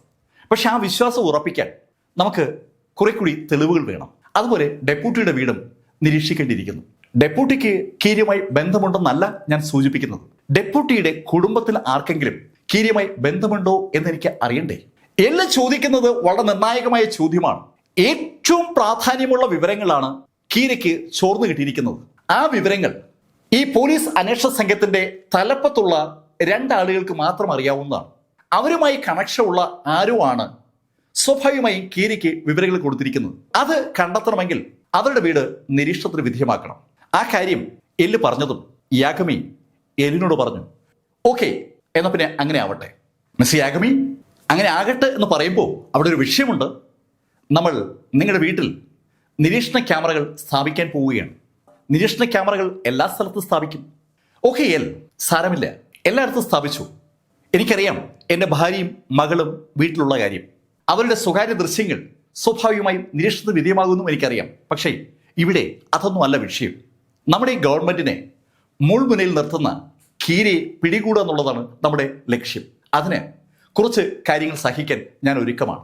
പക്ഷെ ആ വിശ്വാസം ഉറപ്പിക്കാൻ നമുക്ക് കുറെ കൂടി തെളിവുകൾ വേണം. അതുപോലെ ഡെപ്യൂട്ടിയുടെ വീടും നിരീക്ഷിക്കേണ്ടിയിരിക്കുന്നു. ഡെപ്യൂട്ടിക്ക് കീരിയുമായി ബന്ധമുണ്ടെന്നല്ല ഞാൻ സൂചിപ്പിക്കുന്നത്. ഡെപ്യൂട്ടിയുടെ കുടുംബത്തിൽ ആർക്കെങ്കിലും കീരിയുമായി ബന്ധമുണ്ടോ എന്ന് എനിക്ക് അറിയണ്ടേ? എല്ലാം ചോദിക്കുന്നത് വളരെ നിർണായകമായ ചോദ്യമാണ്. ഏറ്റവും പ്രാധാന്യമുള്ള വിവരങ്ങളാണ് കീരയ്ക്ക് ചോർന്നു കിട്ടിയിരിക്കുന്നത്. ആ വിവരങ്ങൾ ഈ പോലീസ് അന്വേഷണ സംഘത്തിന്റെ തലപ്പത്തുള്ള 2 ആളുകൾക്ക് മാത്രം അറിയാവുന്നതാണ്. അവരുമായി കണക്ഷൻ ഉള്ള ആരോ ആണ് സ്വാഭാവികമായും കീരയ്ക്ക് വിവരങ്ങൾ കൊടുത്തിരിക്കുന്നത്. അത് കണ്ടെത്തണമെങ്കിൽ അവരുടെ വീട് നിരീക്ഷണത്തിന് വിധേയമാക്കണം. ആ കാര്യം പറഞ്ഞതും യാഗമി എല്ലിനോട് പറഞ്ഞു, ഓക്കെ എന്നാ പിന്നെ അങ്ങനെ ആവട്ടെ. മിസ് യാഗമി, അങ്ങനെ ആകട്ടെ എന്ന് പറയുമ്പോൾ അവിടെ ഒരു വിഷയമുണ്ട്. നമ്മൾ നിങ്ങളുടെ വീട്ടിൽ നിരീക്ഷണ ക്യാമറകൾ സ്ഥാപിക്കാൻ പോവുകയാണ്. നിരീക്ഷണ ക്യാമറകൾ എല്ലാ സ്ഥലത്തും സ്ഥാപിക്കും. ഓക്കെ സാരമില്ല, എല്ലായിടത്തും സ്ഥാപിച്ചു. എനിക്കറിയാം എൻ്റെ ഭാര്യയും മകളും വീട്ടിലുള്ള കാര്യം. അവരുടെ സ്വകാര്യ ദൃശ്യങ്ങൾ സ്വാഭാവികമായും നിരീക്ഷണത്തിന് വിധേയമാകുമെന്നും എനിക്കറിയാം. പക്ഷേ ഇവിടെ അതൊന്നും അല്ല വിഷയം. നമ്മുടെ ഈ ഗവൺമെന്റിനെ മുൾമുനയിൽ നിർത്തുന്ന കീരയെ പിടികൂടുക എന്നുള്ളതാണ് നമ്മുടെ ലക്ഷ്യം. അതിന് കുറച്ച് കാര്യങ്ങൾ സഹിക്കാൻ ഞാൻ ഒരുക്കമാണ്.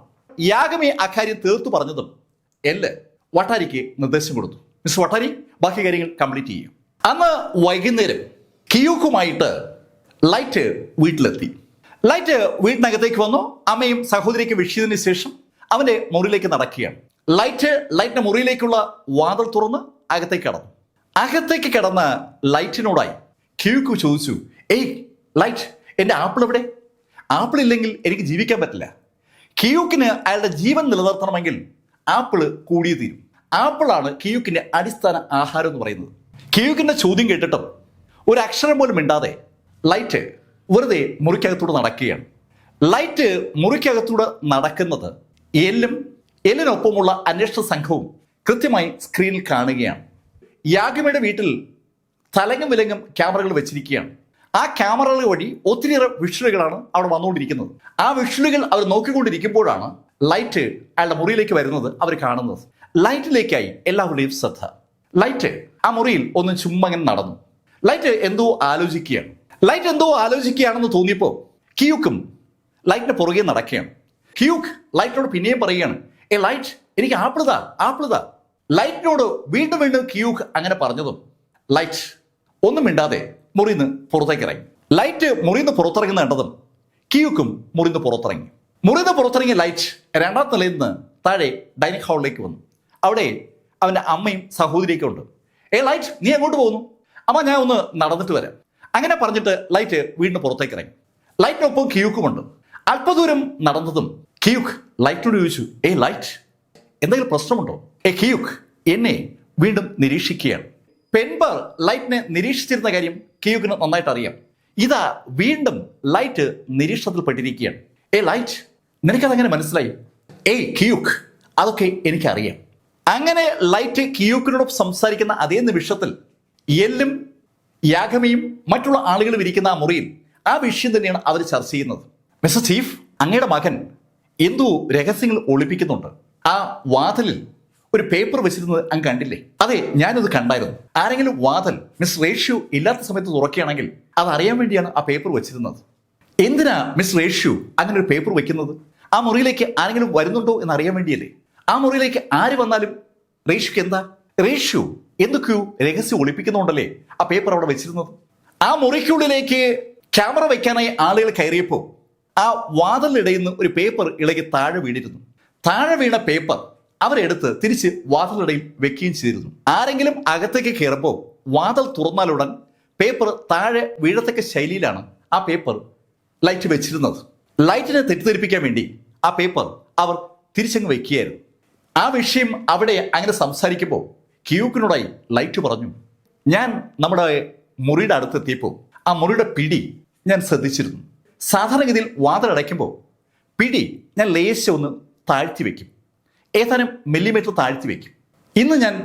യാഗമി അക്കാര്യം തീർത്തു പറഞ്ഞതും വട്ടാരിക്ക് നിർദ്ദേശം കൊടുത്തു, മിസ്റ്റർ വട്ടാരി ബാക്കി കാര്യങ്ങൾ കംപ്ലീറ്റ് ചെയ്യും. അന്ന് വൈകുന്നേരം കിയൂക്കുമായിട്ട് ലൈറ്റ് വീട്ടിലെത്തി. ലൈറ്റ് വീട്ടിനകത്തേക്ക് വന്നു. അമ്മയും സഹോദരിക്ക് വിഷയതിന് ശേഷം അവന്റെ മുറിയിലേക്ക് നടക്കുകയാണ്. ലൈറ്റിന്റെ മുറിയിലേക്കുള്ള വാതിൽ തുറന്ന് അകത്തേക്ക് കടന്നു. അകത്തേക്ക് കിടന്ന ലൈറ്റിനോടായി കിയൂക്കു ചോദിച്ചു, ലൈറ്റ്, എൻ്റെ ആപ്പിൾ എവിടെ? ആപ്പിൾ ഇല്ലെങ്കിൽ എനിക്ക് ജീവിക്കാൻ പറ്റില്ല. കിയൂക്കിന് അയാളുടെ ജീവൻ നിലനിർത്തണമെങ്കിൽ ആപ്പിള് കൂടിയേ തീരും. ആപ്പിളാണ് കിയൂക്കിന്റെ അടിസ്ഥാന ആഹാരം എന്ന് പറയുന്നത്. കിയൂക്കിന്റെ ചോദ്യം കേട്ടിട്ടും ഒരു അക്ഷരം പോലും മിണ്ടാതെ ലൈറ്റ് വെറുതെ മുറിക്കകത്തൂടെ നടക്കുകയാണ്. ലൈറ്റ് മുറിക്കകത്തൂടെ നടക്കുന്നത് എല്ലിനൊപ്പമുള്ള അന്വേഷണ സംഘവും കൃത്യമായി സ്ക്രീനിൽ കാണുകയാണ്. യാഗമയുടെ വീട്ടിൽ തലങ്ങും വിലങ്ങും ക്യാമറകൾ വെച്ചിരിക്കുകയാണ്. ആ ക്യാമറകൾ വഴി ഒത്തിരിയേറെ വിഷ്വലുകളാണ് അവിടെ വന്നുകൊണ്ടിരിക്കുന്നത്. ആ വിഷ്വലുകൾ അവർ നോക്കിക്കൊണ്ടിരിക്കുമ്പോഴാണ് ലൈറ്റ് അയാളുടെ മുറിയിലേക്ക് വരുന്നത് അവർ കാണുന്നത്. ലൈറ്റിലേക്കായി എല്ലാവരുടെയും ശ്രദ്ധ. ലൈറ്റ് ആ മുറിയിൽ ഒന്ന് ചുമ്മങ്ങനെ നടന്നു. ലൈറ്റ് എന്തോ ആലോചിക്കുകയാണെന്ന് തോന്നിയപ്പോൾ കിയൂക്കും ലൈറ്റിന്റെ പുറകെ നടക്കുകയാണ്. കിയൂക്ക് ലൈറ്റിനോട് പിന്നെയും പറയുകയാണ്, ലൈറ്റ്, എനിക്ക് ആപ്പിളുതാ. ലൈറ്റിനോട് വീണ്ടും വീണ്ടും കിയൂക്ക് അങ്ങനെ പറഞ്ഞതും ലൈറ്റ് ഒന്നും മിണ്ടാതെ മുറിന്ന് പുറത്തേക്ക് ഇറങ്ങി. ലൈറ്റ് മുറിന്ന് പുറത്തിറങ്ങുന്ന കണ്ടതും കിയൂക്കും മുറിന്ന് പുറത്തിറങ്ങി ലൈറ്റ് രണ്ടാം നിലയിൽ നിന്ന് താഴെ ഡൈനിങ് ഹാളിലേക്ക് വന്നു. അവിടെ അവന്റെ അമ്മയും സഹോദരിയൊക്കെ ഉണ്ട്. ലൈറ്റ്, നീ എങ്ങോട്ട് പോകുന്നു? അമ്മ, ഞാൻ ഒന്ന് നടന്നിട്ട് വരാം. അങ്ങനെ പറഞ്ഞിട്ട് ലൈറ്റ് വീണ്ടും പുറത്തേക്ക് ഇറങ്ങി. ലൈറ്റിനൊപ്പം കിയൂക്കുമുണ്ട്. അല്പദൂരം നടന്നതും കിയൂക്ക് ലൈറ്റിനോട് ചോദിച്ചു, ലൈറ്റ്, എന്തെങ്കിലും പ്രശ്നമുണ്ടോ? കിയൂക്ക് എന്നെ വീണ്ടും നിരീക്ഷിക്കുകയാണ്. പെൺപാർ ലൈറ്റിനെ നിരീക്ഷിച്ചിരുന്ന കാര്യം കിയൂക്കിന് നന്നായിട്ട് അറിയാം. ഇതാ വീണ്ടും ലൈറ്റ് നിരീക്ഷണത്തിൽപ്പെട്ടിരിക്കുകയാണ്. ലൈറ്റ്, നിനക്കതെങ്ങനെ മനസ്സിലായി? കിയൂക്ക്, അതൊക്കെ എനിക്കറിയാം. അങ്ങനെ ലൈറ്റ് കിയൂക്കിനോട് സംസാരിക്കുന്ന അതേ നിമിഷത്തിൽ എല്ലും യാഗമയും മറ്റുള്ള ആളുകളും ഇരിക്കുന്ന ആ മുറിയിൽ ആ വിഷയം തന്നെയാണ് അവർ ചർച്ച ചെയ്യുന്നത്. മിസ്റ്റർ ചീഫ്, അങ്ങയുടെ മകൻ എന്തോ രഹസ്യങ്ങൾ ഒളിപ്പിക്കുന്നുണ്ട്. ആ വാതിലിൽ ഒരു പേപ്പർ വെച്ചിരുന്നത് അങ്ങ് കണ്ടില്ലേ? അതെ, ഞാനത് കണ്ടായിരുന്നു. ആരെങ്കിലും വാതിൽ മിസ് റേഷ്യൂ ഇല്ലാത്ത സമയത്ത് തുറക്കുകയാണെങ്കിൽ അത് അറിയാൻ വേണ്ടിയാണ് ആ പേപ്പർ വെച്ചിരുന്നത്. എന്തിനാ മിസ് റേഷ്യൂ അങ്ങനെ ഒരു പേപ്പർ വെക്കുന്നത്? ആ മുറിയിലേക്ക് ആരെങ്കിലും വരുന്നുണ്ടോ എന്ന് അറിയാൻ വേണ്ടിയല്ലേ? ആ മുറിയിലേക്ക് ആര് വന്നാലും റേഷ്യൂക്ക് എന്താ? റേഷ്യൂ എന്തൊക്കെയോ രഹസ്യം ഒളിപ്പിക്കുന്നുണ്ടല്ലേ ആ പേപ്പർ അവിടെ വെച്ചിരുന്നത്. ആ മുറിക്കുള്ളിലേക്ക് ക്യാമറ വയ്ക്കാനായി ആളുകൾ കയറിയപ്പോൾ ആ വാതിലിനിടയിൽ നിന്ന് ഒരു പേപ്പർ ഇളകി താഴെ വീണിരുന്നു. താഴെ വീണ പേപ്പർ അവരെടുത്ത് തിരിച്ച് വാതിലിടയിൽ വെക്കുകയും ചെയ്തിരുന്നു. ആരെങ്കിലും അകത്തേക്ക് കയറുമ്പോൾ വാതിൽ തുറന്നാലുടൻ പേപ്പർ താഴെ വീഴത്തക്ക ശൈലിയിലാണ് ആ പേപ്പർ ലൈറ്റ് വെച്ചിരുന്നത്. ലൈറ്റിനെ തെറ്റിദ്ധരിപ്പിക്കാൻ വേണ്ടി ആ പേപ്പർ അവർ തിരിച്ചങ്ങ് വെക്കുകയായിരുന്നു. ആ വിഷയം അവിടെ അങ്ങനെ സംസാരിക്കുമ്പോൾ കിയൂക്കിനോടായി ലൈറ്റ് പറഞ്ഞു, ഞാൻ നമ്മുടെ മുറിയുടെ അടുത്തെത്തിയപ്പോൾ ആ മുറിയുടെ പിടി ഞാൻ ശ്രദ്ധിച്ചിരുന്നു. സാധാരണഗതിയിൽ വാതിലടയ്ക്കുമ്പോൾ പിടി ഞാൻ ലേശം ഒന്ന് താഴ്ത്തി വെക്കും, ഏതാനും മില്ലിമീറ്റർ താഴ്ത്തി വെക്കും. ഇന്ന് ഞാൻ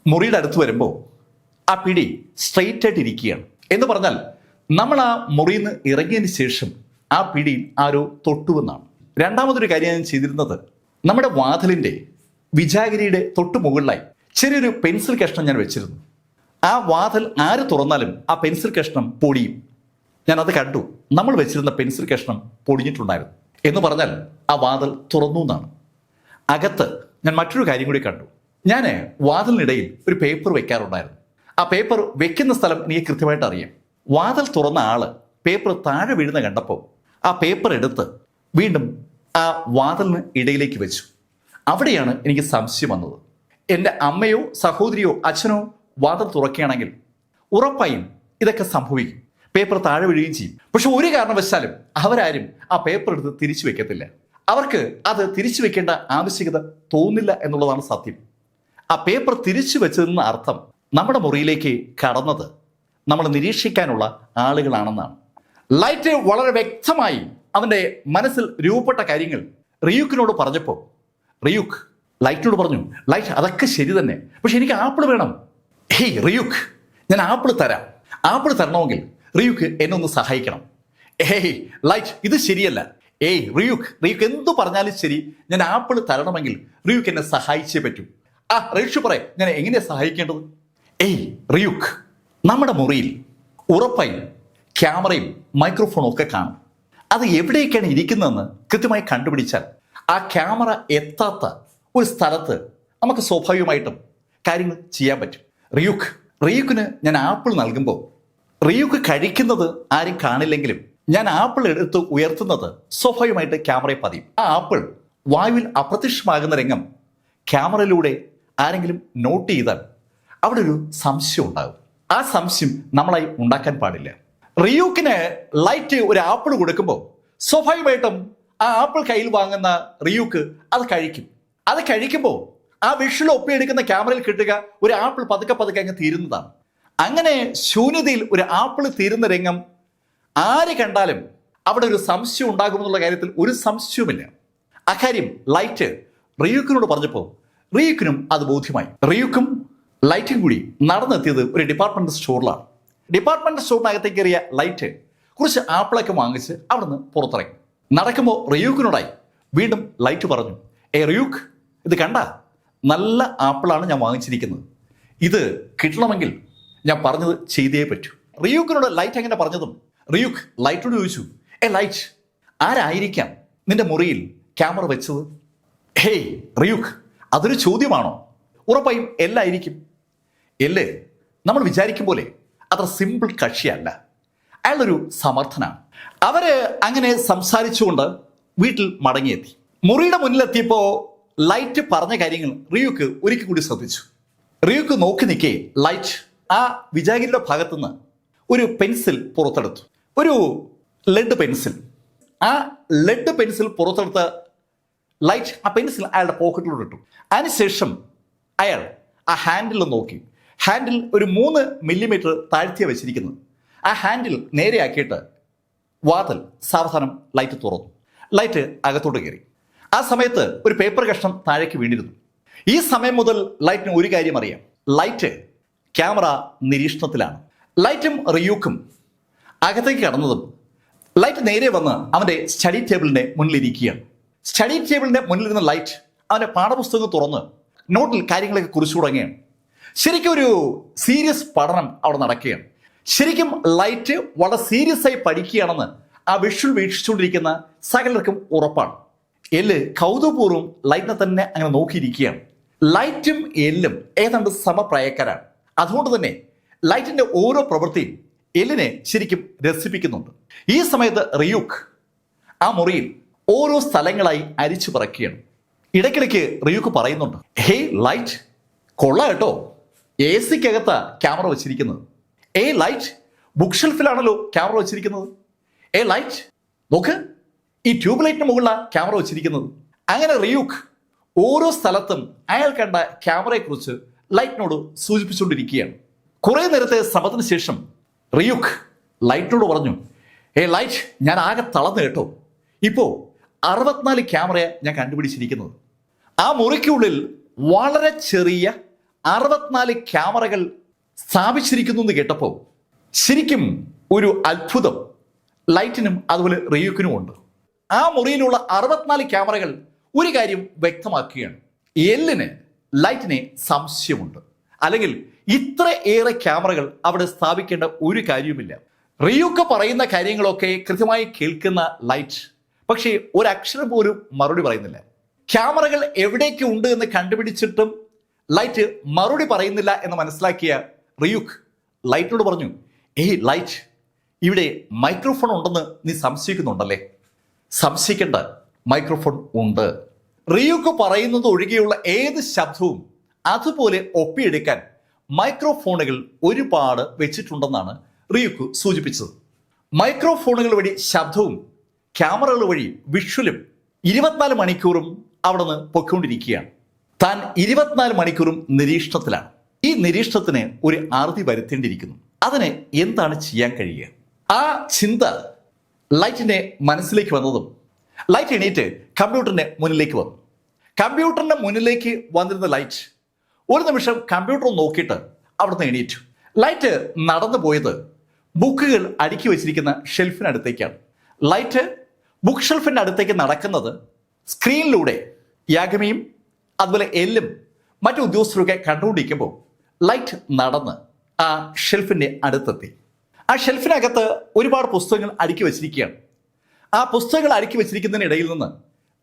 മുറിയുടെ അടുത്ത് വരുമ്പോൾ ആ പിടി സ്ട്രെയിറ്റ് ആയിട്ട് ഇരിക്കുകയാണ്. എന്ന് പറഞ്ഞാൽ നമ്മൾ ആ മുറിയിൽ നിന്ന് ഇറങ്ങിയതിന് ശേഷം ആ പിടിയിൽ ആരോ തൊട്ടുവെന്നാണ്. രണ്ടാമതൊരു കാര്യം ഞാൻ ചെയ്തിരുന്നത്, നമ്മുടെ വാതിലിൻ്റെ വിജാഗിരിയുടെ തൊട്ടു മുകളിലായി ചെറിയൊരു പെൻസിൽ കഷ്ണം ഞാൻ വെച്ചിരുന്നു. ആ വാതിൽ ആര് തുറന്നാലും ആ പെൻസിൽ കഷ്ണം പൊടിയും. ഞാനത് കണ്ടു. നമ്മൾ വെച്ചിരുന്ന പെൻസിൽ കഷ്ണം പൊടിഞ്ഞിട്ടുണ്ടായിരുന്നു. എന്ന് പറഞ്ഞാൽ ആ വാതിൽ തുറന്നു എന്നാണ്. അകത്ത് ഞാൻ മറ്റൊരു കാര്യം കൂടി കണ്ടു. ഞാൻ വാതിലിനിടയിൽ ഒരു പേപ്പർ വെക്കാറുണ്ടായിരുന്നു. ആ പേപ്പർ വെക്കുന്ന സ്ഥലം എനിക്ക് കൃത്യമായിട്ട് അറിയാം. വാതിൽ തുറന്ന ആള് പേപ്പർ താഴെ വീഴുന്ന കണ്ടപ്പോൾ ആ പേപ്പർ എടുത്ത് വീണ്ടും ആ വാതിലിന് ഇടയിലേക്ക് വെച്ചു. അവിടെയാണ് എനിക്ക് സംശയം വന്നത്. എൻ്റെ അമ്മയോ സഹോദരിയോ അച്ഛനോ വാതിൽ തുറക്കുകയാണെങ്കിൽ ഉറപ്പായും ഇതൊക്കെ സംഭവിക്കും. പേപ്പർ താഴെ വീഴുകയും ചെയ്യും. പക്ഷെ ഒരു കാരണവശാലും അവരാരും ആ പേപ്പർ എടുത്ത് തിരിച്ചു വെക്കത്തില്ല. അവർക്ക് അത് തിരിച്ചു വെക്കേണ്ട ആവശ്യകത തോന്നില്ല എന്നുള്ളതാണ് സത്യം. ആ പേപ്പർ തിരിച്ചു വെച്ചതെന്ന അർത്ഥം നമ്മുടെ മുറിയിലേക്ക് കടന്നത് നമ്മൾ നിരീക്ഷിക്കാനുള്ള ആളുകളാണെന്നാണ്. ലൈറ്റ് വളരെ വ്യക്തമായി അവൻ്റെ മനസ്സിൽ രൂപപ്പെട്ട കാര്യങ്ങൾ റിയൂക്കിനോട് പറഞ്ഞപ്പോൾ റിയൂക്ക് ലൈറ്റിനോട് പറഞ്ഞു, ലൈറ്റ്, അതൊക്കെ ശരി തന്നെ, പക്ഷെ എനിക്ക് ആപ്പിൾ വേണം. റിയൂക്ക്, ഞാൻ ആപ്പിൾ തരാം. ആപ്പിൾ തരണമെങ്കിൽ റിയൂക്ക് എന്നെ ഒന്ന് സഹായിക്കണം. ലൈറ്റ്, ഇത് ശരിയല്ല. റിയൂക്ക് എന്തു പറഞ്ഞാലും ശരി, ഞാൻ ആപ്പിൾ തരണമെങ്കിൽ റിയൂക്ക് എന്നെ സഹായിച്ചേ പറ്റൂ. റേഷ്യൂ പറ, ഞാൻ എങ്ങനെയാ സഹായിക്കേണ്ടത്? റിയൂക്ക്, നമ്മുടെ മുറിയിൽ ഉറപ്പായും ക്യാമറയും മൈക്രോഫോണും ഒക്കെ കാണും. അത് എവിടേക്കാണ് ഇരിക്കുന്നതെന്ന് കൃത്യമായി കണ്ടുപിടിച്ചാൽ ആ ക്യാമറ എത്താത്ത ഒരു സ്ഥലത്ത് നമുക്ക് സ്വാഭാവികമായിട്ടും കാര്യങ്ങൾ ചെയ്യാൻ പറ്റും. റിയൂക്കിന് ഞാൻ ആപ്പിൾ നൽകുമ്പോൾ റിയൂക്ക് കഴിക്കുന്നത് ആരും കാണില്ലെങ്കിലും ഞാൻ ആപ്പിൾ എടുത്ത് ഉയർത്തുന്നത് സ്വാഭാവികമായിട്ട് ക്യാമറയെ പതിയും. ആ ആപ്പിൾ വായുവിൽ അപ്രത്യക്ഷമാകുന്ന രംഗം ക്യാമറയിലൂടെ ആരെങ്കിലും നോട്ട് ചെയ്താൽ അവിടെ ഒരു സംശയം ഉണ്ടാകും. ആ സംശയം നമ്മളായി ഉണ്ടാക്കാൻ പാടില്ല. റിയൂക്കിന് ലൈറ്റ് ഒരു ആപ്പിൾ കൊടുക്കുമ്പോൾ സ്വാഭാവികമായിട്ടും ആ ആപ്പിൾ കയ്യിൽ വാങ്ങുന്ന റിയൂക്ക് അത് കഴിക്കും. അത് കഴിക്കുമ്പോൾ ആ വിഷ്വൽ ഒപ്പിയെടുക്കുന്ന ക്യാമറയിൽ കിട്ടുക ഒരു ആപ്പിൾ പതുക്കെ പതുക്കെ അങ്ങ് തീരുന്നതാണ്. അങ്ങനെ ശൂന്യതയിൽ ഒരു ആപ്പിൾ തീരുന്ന രംഗം ആര് കണ്ടാലും അവിടെ ഒരു സംശയം ഉണ്ടാകുമെന്നുള്ള കാര്യത്തിൽ ഒരു സംശയവുമില്ല. അക്കാര്യം ലൈറ്റ് റിയൂക്കിനോട് പറഞ്ഞപ്പോൾ റിയൂക്കിനും അത് ബോധ്യമായി. റിയൂക്കും ലൈറ്റും കൂടി നടന്നെത്തിയത് ഒരു ഡിപ്പാർട്ട്മെന്റ് സ്റ്റോറിലാണ്. ഡിപ്പാർട്ട്മെന്റ് സ്റ്റോറിനകത്തേക്ക് കയറിയ ലൈറ്റ് കുറച്ച് ആപ്പിളൊക്കെ വാങ്ങിച്ച് അവിടെ നിന്ന് പുറത്തിറങ്ങി. നടക്കുമ്പോൾ റിയൂക്കിനോടായി വീണ്ടും ലൈറ്റ് പറഞ്ഞു, റിയൂക്ക്, ഇത് കണ്ട, നല്ല ആപ്പിളാണ് ഞാൻ വാങ്ങിച്ചിരിക്കുന്നത്. ഇത് കിട്ടണമെങ്കിൽ ഞാൻ പറഞ്ഞത് ചെയ്തേ പറ്റൂ. റിയൂക്കിനോട് ലൈറ്റ് അങ്ങനെ പറഞ്ഞതും റിയൂക്ക് ലൈറ്റോട് ചോദിച്ചു, ലൈറ്റ്, ആരായിരിക്കാം നിന്റെ മുറിയിൽ ക്യാമറ വെച്ചത്? ഹേയ് റിയൂക്ക്, അതൊരു ചോദ്യമാണോ? ഉറപ്പായും എല്ലായിരിക്കും. എല്ല് നമ്മൾ വിചാരിക്കും പോലെ അത്ര സിമ്പിൾ കക്ഷിയല്ല. അയാളൊരു സമർത്ഥനാണ്. അവര് അങ്ങനെ സംസാരിച്ചുകൊണ്ട് വീട്ടിൽ മടങ്ങിയെത്തി. മുറിയുടെ മുന്നിലെത്തിയപ്പോൾ ലൈറ്റ് പറഞ്ഞ കാര്യങ്ങൾ റിയൂക്ക് ഒരിക്കൽ കൂടി ശ്രദ്ധിച്ചു. റിയൂക്ക് നോക്കി നിൽക്കേ ലൈറ്റ് ആ വിജാഗിരിയുടെ ഭാഗത്തുനിന്ന് ഒരു പെൻസിൽ പുറത്തെടുത്തു. ഒരു ലെഡ് പെൻസിൽ. ആ ലെഡ് പെൻസിൽ പുറത്തെടുത്ത് ലൈറ്റ് ആ പെൻസിൽ അയാളുടെ പോക്കറ്റിലോട്ട് ഇട്ടു. അതിനുശേഷം അയാൾ ആ ഹാൻഡിൽ നോക്കി. ഹാൻഡിൽ ഒരു 3 മില്ലിമീറ്റർ താഴ്ത്തിയാണ് വെച്ചിരിക്കുന്നത്. ആ ഹാൻഡിൽ നേരെയാക്കിയിട്ട് വാതിൽ സാവധാനം ലൈറ്റ് തുറന്നു. ലൈറ്റ് അകത്തോട്ട് കയറി. ആ സമയത്ത് ഒരു പേപ്പർ കഷ്ണം താഴേക്ക് വീണിരുന്നു. ഈ സമയം മുതൽ ലൈറ്റിന് ഒരു കാര്യം അറിയാം. ലൈറ്റ് ക്യാമറ നിരീക്ഷണത്തിലാണ്. ലൈറ്റും റിയൂക്കും അകത്തേക്ക് കടന്നതും ലൈറ്റ് നേരെ വന്ന് അവൻ്റെ സ്റ്റഡി ടേബിളിൻ്റെ മുന്നിലിരിക്കുകയാണ്. സ്റ്റഡി ടേബിളിൻ്റെ മുന്നിലിരുന്ന ലൈറ്റ് അവൻ്റെ പാഠപുസ്തകം തുറന്ന് നോട്ടിൽ കാര്യങ്ങളൊക്കെ കുറിച്ചു തുടങ്ങുകയാണ്. ശരിക്കും ഒരു സീരിയസ് പഠനം അവിടെ നടക്കുകയാണ്. ശരിക്കും ലൈറ്റ് വളരെ സീരിയസ് ആയി പഠിക്കുകയാണെന്ന് ആ വിഷ്വൽ വീക്ഷിച്ചുകൊണ്ടിരിക്കുന്ന സകലർക്കും ഉറപ്പാണ്. എല്ല് കൗതുകപൂർവ്വം ലൈറ്റിനെ തന്നെ അങ്ങനെ നോക്കിയിരിക്കുകയാണ്. ലൈറ്റും എല്ലും ഏതാണ്ട് സമപ്രായക്കാരാണ്. അതുകൊണ്ട് തന്നെ ലൈറ്റിന്റെ ഓരോ പ്രവൃത്തിയും എല്ലിനെ ശരിക്കും രസിപ്പിക്കുന്നുണ്ട്. ഈ സമയത്ത് റിയൂക്ക് ആ മുറിയിൽ ഓരോ സ്ഥലങ്ങളായി അരിച്ചു പറക്കുകയാണ്. ഇടയ്ക്കിടയ്ക്ക് റിയൂക്ക് പറയുന്നുണ്ട്, ഹേയ് ലൈറ്റ്, കൊള്ളാം കേട്ടോ, AC-ക്കകത്താ ക്യാമറ വെച്ചിരിക്കുന്നത്. ലൈറ്റ്, ബുക്ക് ഷെൽഫിലാണല്ലോ ക്യാമറ വെച്ചിരിക്കുന്നത്. ലൈറ്റ്, നോക്ക്, ഈ ട്യൂബ് ലൈറ്റിന് മുകളിലാണ് ക്യാമറ വെച്ചിരിക്കുന്നത്. അങ്ങനെ റിയൂക്ക് ഓരോ സ്ഥലത്തും അയാൾ കണ്ട ക്യാമറയെക്കുറിച്ച് ലൈറ്റിനോട് സൂചിപ്പിച്ചുകൊണ്ടിരിക്കുകയാണ്. കുറെ നേരത്തെ ശ്രമത്തിന് ശേഷം റിയൂക്ക് ലൈറ്റിനോട് പറഞ്ഞു, ലൈറ്റ്, ഞാൻ ആകെ തളർന്നു കേട്ടോ. ഇപ്പോൾ 64 ക്യാമറയെ ഞാൻ കണ്ടുപിടിച്ചിരിക്കുന്നത്. ആ മുറിക്കുള്ളിൽ വളരെ ചെറിയ 64 ക്യാമറകൾ സ്ഥാപിച്ചിരിക്കുന്നു എന്ന് കേട്ടപ്പോൾ ശരിക്കും ഒരു അത്ഭുതം ലൈറ്റിനും അതുപോലെ റിയൂക്കിനും ഉണ്ട്. ആ മുറിയിലുള്ള 64 ക്യാമറകൾ ഒരു കാര്യം വ്യക്തമാക്കുകയാണ്. എല്ലിന് ലൈറ്റിനെ സംശയമുണ്ട്. അല്ലെങ്കിൽ ഇത്ര ഏറെ ക്യാമറകൾ അവിടെ സ്ഥാപിക്കേണ്ട ഒരു കാര്യവുമില്ല. റിയൂക്ക് പറയുന്ന കാര്യങ്ങളൊക്കെ കൃത്യമായി കേൾക്കുന്ന ലൈറ്റ് പക്ഷേ ഒരക്ഷരം പോലും മറുപടി പറയുന്നില്ല. ക്യാമറകൾ എവിടേക്ക് ഉണ്ട് എന്ന് കണ്ടുപിടിച്ചിട്ടും ലൈറ്റ് മറുപടി പറയുന്നില്ല എന്ന് മനസ്സിലാക്കിയ റിയൂക്ക് ലൈറ്റിനോട് പറഞ്ഞു, ലൈറ്റ്, ഇവിടെ മൈക്രോഫോൺ ഉണ്ടെന്ന് നീ സംശയിക്കുന്നുണ്ടല്ലേ? സംശയിക്കേണ്ട, മൈക്രോഫോൺ ഉണ്ട്. റിയൂക്ക് പറയുന്നത് ഒഴികെയുള്ള ഏത് ശബ്ദവും അതുപോലെ ഒപ്പിയെടുക്കാൻ മൈക്രോഫോണുകൾ ഒരുപാട് വെച്ചിട്ടുണ്ടെന്നാണ് റിയൂക്ക് സൂചിപ്പിച്ചത്. മൈക്രോഫോണുകൾ വഴി ശബ്ദവും ക്യാമറകൾ വഴി വിഷ്വലും 24 മണിക്കൂറും അവിടെ നിന്ന് പൊയ്ക്കൊണ്ടിരിക്കുകയാണ്. താൻ 24 മണിക്കൂറും നിരീക്ഷണത്തിലാണ്. ഈ നിരീക്ഷണത്തിന് ഒരു അറുതി വരുത്തേണ്ടിയിരിക്കുന്നു. അതിന് എന്താണ് ചെയ്യാൻ കഴിയുക? ആ ചിന്ത ലൈറ്റിന്റെ മനസ്സിലേക്ക് വന്നതും ലൈറ്റ് എണീറ്റ് കമ്പ്യൂട്ടറിന്റെ മുന്നിലേക്ക് വന്നു. കമ്പ്യൂട്ടറിന്റെ മുന്നിലേക്ക് വന്നിരുന്ന ലൈറ്റ് ഒരു നിമിഷം കമ്പ്യൂട്ടർ നോക്കിയിട്ട് അവിടുന്ന് എണീറ്റു. ലൈറ്റ് നടന്നു പോയത് ബുക്കുകൾ അടുക്കി വെച്ചിരിക്കുന്ന ഷെൽഫിനടുത്തേക്കാണ്. ലൈറ്റ് ബുക്ക് ഷെൽഫിന്റെ അടുത്തേക്ക് നടക്കുന്നത് സ്ക്രീനിലൂടെ യാഗമിയും അതുപോലെ എല്ലും മറ്റു ഉദ്യോഗസ്ഥരൊക്കെ കണ്ടുകൊണ്ടിരിക്കുമ്പോൾ ലൈറ്റ് നടന്ന് ആ ഷെൽഫിന്റെ അടുത്തെത്തി. ആ ഷെൽഫിനകത്ത് ഒരുപാട് പുസ്തകങ്ങൾ അടുക്കി വെച്ചിരിക്കുകയാണ്. ആ പുസ്തകങ്ങൾ അടുക്കി വെച്ചിരിക്കുന്നതിനിടയിൽ നിന്ന്